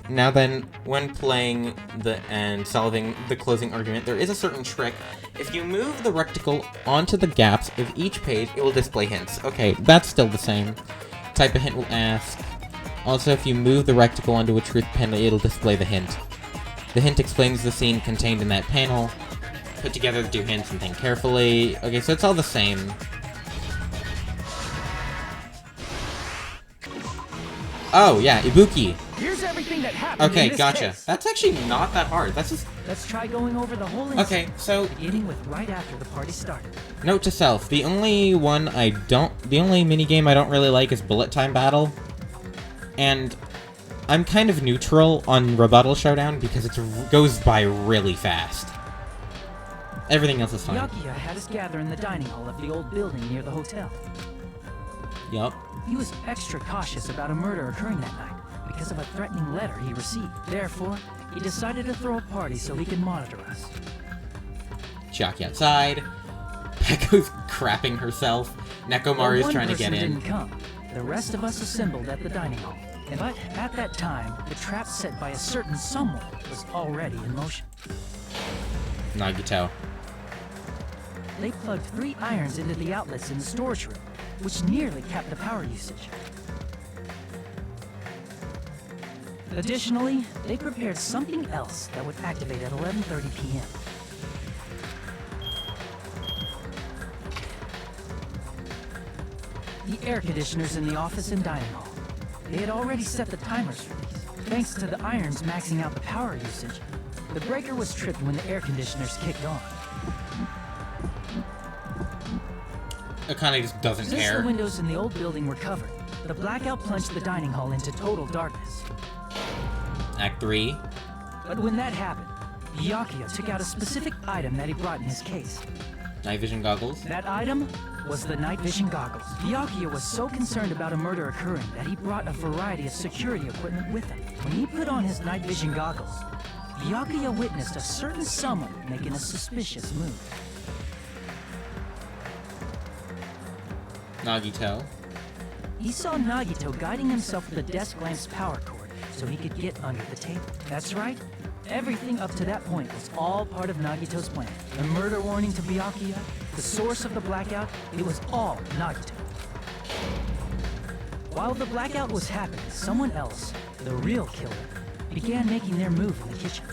Now then, when playing and solving the closing argument, there is a certain trick. If you move the rectangle onto the gaps of each page, it will display hints. Okay, that's still the same. Type a hint will ask. Also, if you move the rectangle onto a truth panel, it'll display the hint. The hint explains the scene contained in that panel. Put together the two hints and think carefully. Okay, so it's all the same. Oh, yeah, Ibuki. Here's everything that happened Okay, in this gotcha. case. That's actually not that hard. That's just... Let's try going over the whole incident. Okay, so... Beginning with right after the party started. Note to self, the only minigame I don't really like is Bullet Time Battle. And I'm kind of neutral on Rebuttal Showdown because it goes by really fast. Everything else is fine. Byakuya had us gather in the dining hall of the old building near the hotel. Yup. He was extra cautious about a murder occurring that night because of a threatening letter he received. Therefore, he decided to throw a party so he could monitor us. Chiaki outside. Pekko's crapping herself. Nekomaru's trying to get in. Didn't come. The rest of us assembled at the dining hall. But at that time, the trap set by a certain someone was already in motion. Nagito. They plugged 3 irons into the outlets in the storage room, which nearly capped the power usage. Additionally, they prepared something else that would activate at 11:30 p.m. The air conditioners in the office and dining hall. They had already set the timers for these. Thanks to the irons maxing out the power usage, the breaker was tripped when the air conditioners kicked on. Akane just doesn't Since care. the windows in the old building were covered, the blackout plunged the dining hall into total darkness. Act 3. But when that happened, Byakuya took out a specific item that he brought in his case. Night vision goggles. That item was the night vision goggles. Byakuya was so concerned about a murder occurring that he brought a variety of security equipment with him. When he put on his night vision goggles, Byakuya witnessed a certain someone making a suspicious move. Nagito. He saw Nagito guiding himself with the desk lamp's power cord so he could get under the table. That's right. Everything up to that point was all part of Nagito's plan. The murder warning to Byakuya, the source of the blackout, it was all Nagito. While the blackout was happening, someone else, the real killer, began making their move in the kitchen.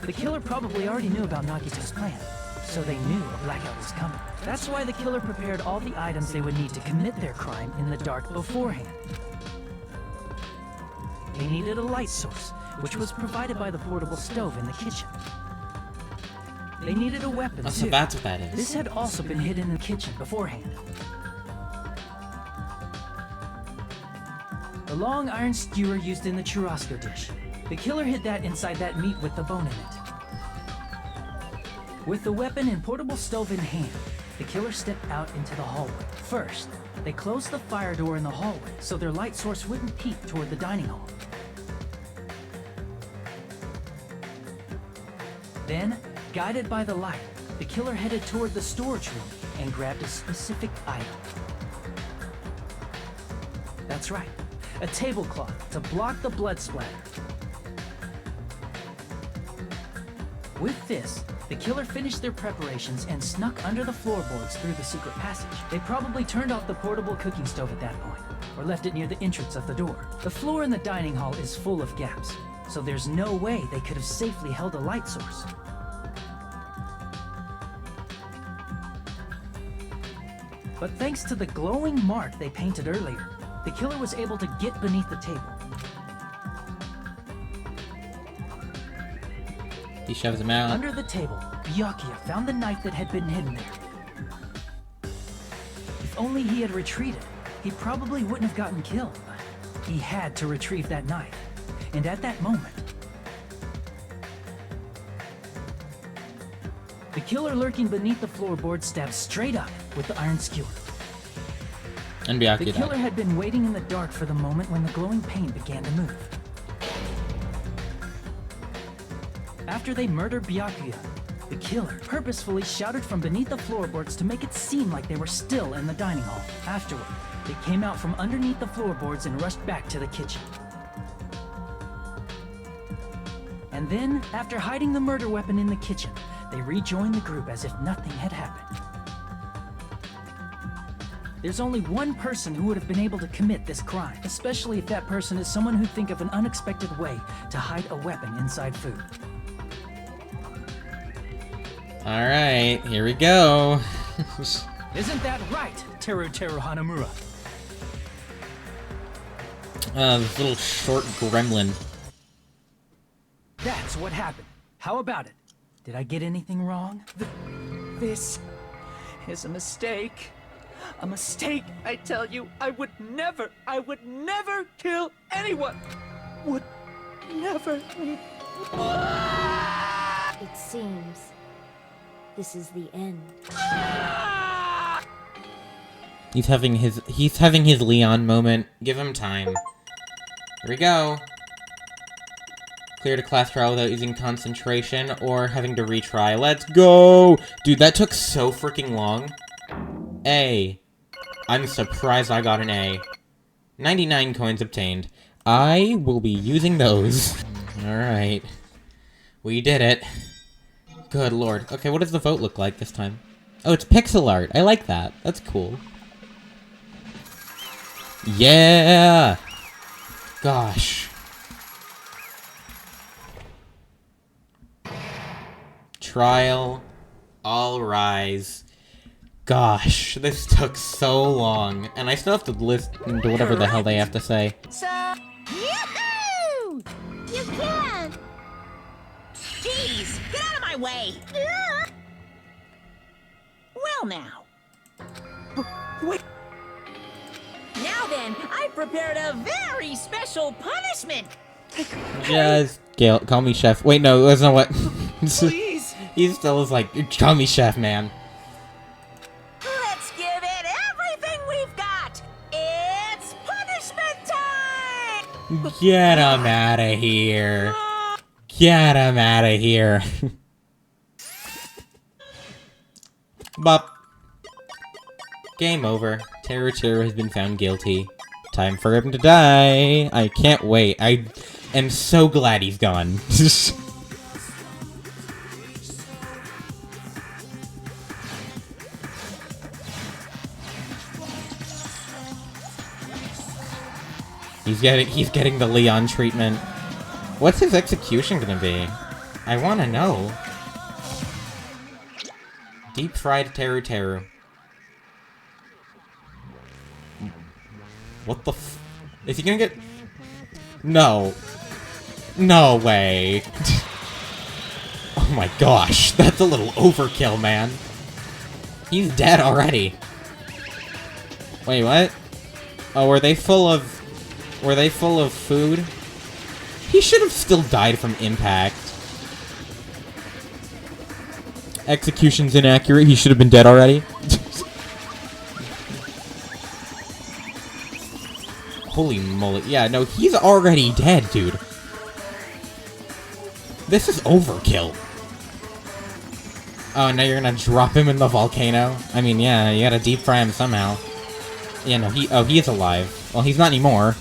The killer probably already knew about Nagito's plan, so they knew a blackout was coming. That's why the killer prepared all the items they would need to commit their crime in the dark beforehand. They needed a light source, which was provided by the portable stove in the kitchen. They needed a weapon, So too. that's what that is. This had also been hidden in the kitchen beforehand. The long iron skewer used in the churrasco dish. The killer hid that inside that meat with the bone in it. With the weapon and portable stove in hand, the killer stepped out into the hallway. First, they closed the fire door in the hallway so their light source wouldn't peek toward the dining hall. Then, guided by the light, the killer headed toward the storage room and grabbed a specific item. That's right, a tablecloth to block the blood splatter. With this, the killer finished their preparations and snuck under the floorboards through the secret passage. They probably turned off the portable cooking stove at that point, or left it near the entrance of the door. The floor in the dining hall is full of gaps, so there's no way they could have safely held a light source. But thanks to the glowing mark they painted earlier, the killer was able to get beneath the table. He shoves him out. Under the table, Byakuya found the knife that had been hidden there. If only he had retreated, he probably wouldn't have gotten killed, but he had to retrieve that knife. And at that moment, the killer lurking beneath the floorboard stabbed straight up with the iron skewer. And The Byakuya killer died. had been waiting in the dark for the moment when the glowing paint began to move. After they murdered Byakuya, the killer purposefully shouted from beneath the floorboards to make it seem like they were still in the dining hall. Afterward, they came out from underneath the floorboards and rushed back to the kitchen. And then, after hiding the murder weapon in the kitchen, they rejoined the group as if nothing had happened. There's only one person who would have been able to commit this crime, especially if that person is someone who'd think of an unexpected way to hide a weapon inside food. Alright, here we go. Isn't that right, Teru Hanamura? This little short gremlin. That's what happened. How about it? Did I get anything wrong? This is a mistake. A mistake, I tell you. I would never kill anyone. Would never. It seems this is the end. He's having his Leon moment. Give him time. Here we go. Cleared a class trial without using concentration or having to retry. Let's go! Dude, that took so freaking long. A. I'm surprised I got an A. 99 coins obtained. I will be using those. Alright. We did it. Good lord. Okay, what does the vote look like this time? Oh, it's pixel art. I like that. That's cool. Yeah! Gosh. Trial. All rise. Gosh, this took so long. And I still have to listen to whatever the hell they have to say. So, yoo-hoo! You can! Jeez, get out of my way! Well now. Wait. Now then, I've prepared a very special punishment! Just call me chef. Wait, no, that's not what. Please. He still is like, call me chef, man. Let's give it everything we've got! It's punishment time! Get him out of here. Get him out of here. Bop. Game over. Teru has been found guilty. Time for him to die. I can't wait. I am so glad he's gone. He's getting the Leon treatment. What's his execution gonna be? I wanna know. Deep fried Teru. What the f- Is he gonna get- No. No way. Oh my gosh, that's a little overkill, man. He's dead already. Wait, what? Oh, were they full of food? He should have still died from impact. Execution's inaccurate, he should have been dead already. Holy moly. Yeah, no, he's already dead, dude. This is overkill. Oh, now you're gonna drop him in the volcano? I mean, yeah, you gotta deep fry him somehow. Yeah, no, he is alive. Well, he's not anymore.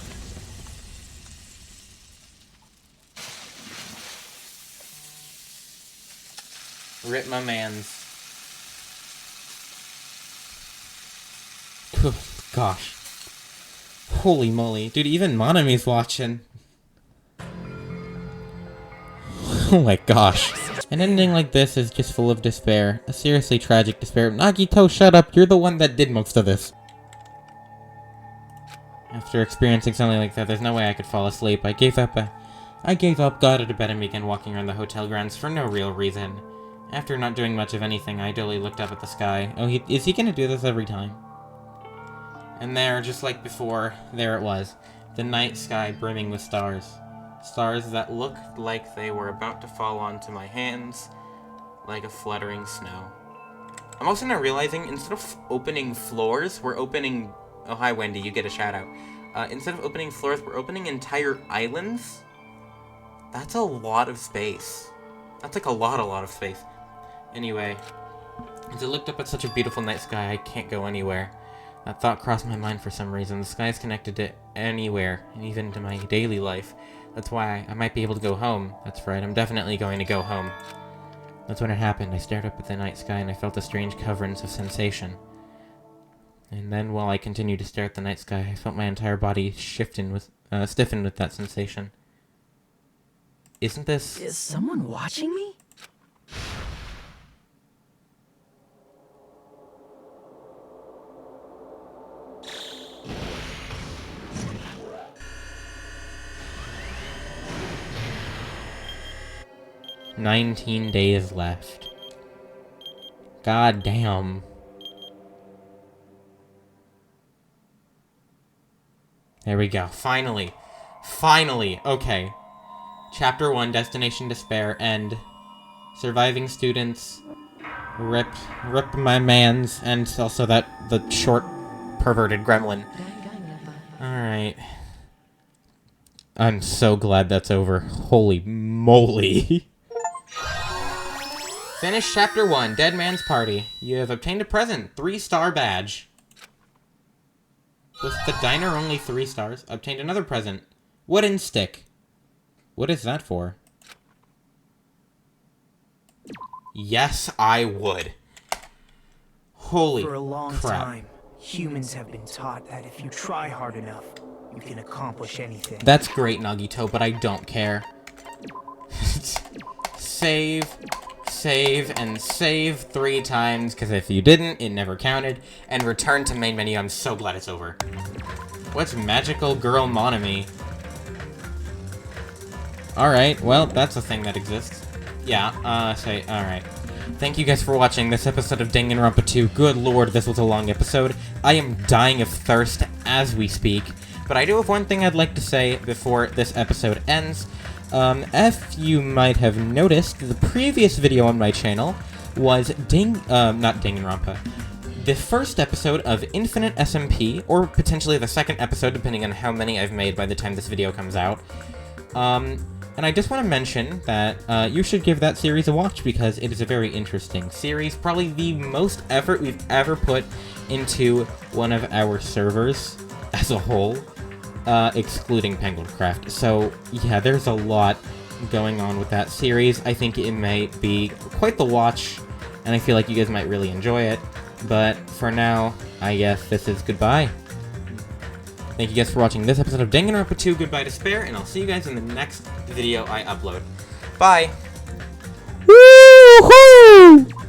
Rip my mans. Gosh. Holy moly. Dude, even Monami's watching. Oh my gosh. An ending like this is just full of despair. A seriously tragic despair. Nagito, shut up. You're the one that did most of this. After experiencing something like that, there's no way I could fall asleep. I gave up, got out of bed and began walking around the hotel grounds for no real reason. After not doing much of anything, I idly looked up at the sky. Oh, is he gonna do this every time? And there, just like before, there it was. The night sky brimming with stars. Stars that looked like they were about to fall onto my hands like a fluttering snow. I'm also now realizing, instead of opening floors, we're opening... Oh, hi, Wendy, you get a shout-out. Instead of opening floors, we're opening entire islands? That's a lot of space. That's like a lot of space. Anyway, as I looked up at such a beautiful night sky, I can't go anywhere. That thought crossed my mind for some reason. The sky is connected to anywhere, and even to my daily life. That's why I might be able to go home. That's right, I'm definitely going to go home. That's when it happened. I stared up at the night sky and I felt a strange coverance of sensation. And then while I continued to stare at the night sky, I felt my entire body stiffen with that sensation. Isn't this... Is someone watching me? "19 days left. God damn. There we go. Finally. Finally. Okay. Chapter 1, Destination Despair, end. Surviving students. Rip my mans, and also the short, perverted gremlin. Alright. I'm so glad that's over. Holy moly. Finish Chapter 1, Dead Man's Party. You have obtained a present, 3-star badge. Was the diner only 3 stars? Obtained another present. Wooden stick. What is that for? Yes, I would. Holy crap. For a long time, humans have been taught that if you try hard enough, you can accomplish anything. That's great, Nagito, but I don't care. Save, and save 3 times, because if you didn't, it never counted. And return to main menu. I'm so glad it's over. What's Magical Girl Monami? Alright, well, that's a thing that exists. Yeah, alright. Thank you guys for watching this episode of Danganronpa 2. Good lord, this was a long episode. I am dying of thirst as we speak. But I do have one thing I'd like to say before this episode ends. If you might have noticed, the previous video on my channel was not Danganronpa. The first episode of Infinite SMP, or potentially the second episode, depending on how many I've made by the time this video comes out. And I just want to mention that you should give that series a watch because it is a very interesting series. Probably the most effort we've ever put into one of our servers as a whole. Excluding Penguincraft. So, yeah, there's a lot going on with that series. I think it may be quite the watch, and I feel like you guys might really enjoy it. But for now, I guess this is goodbye. Thank you guys for watching this episode of Danganronpa 2 Goodbye Despair, and I'll see you guys in the next video I upload. Bye! Woo-hoo!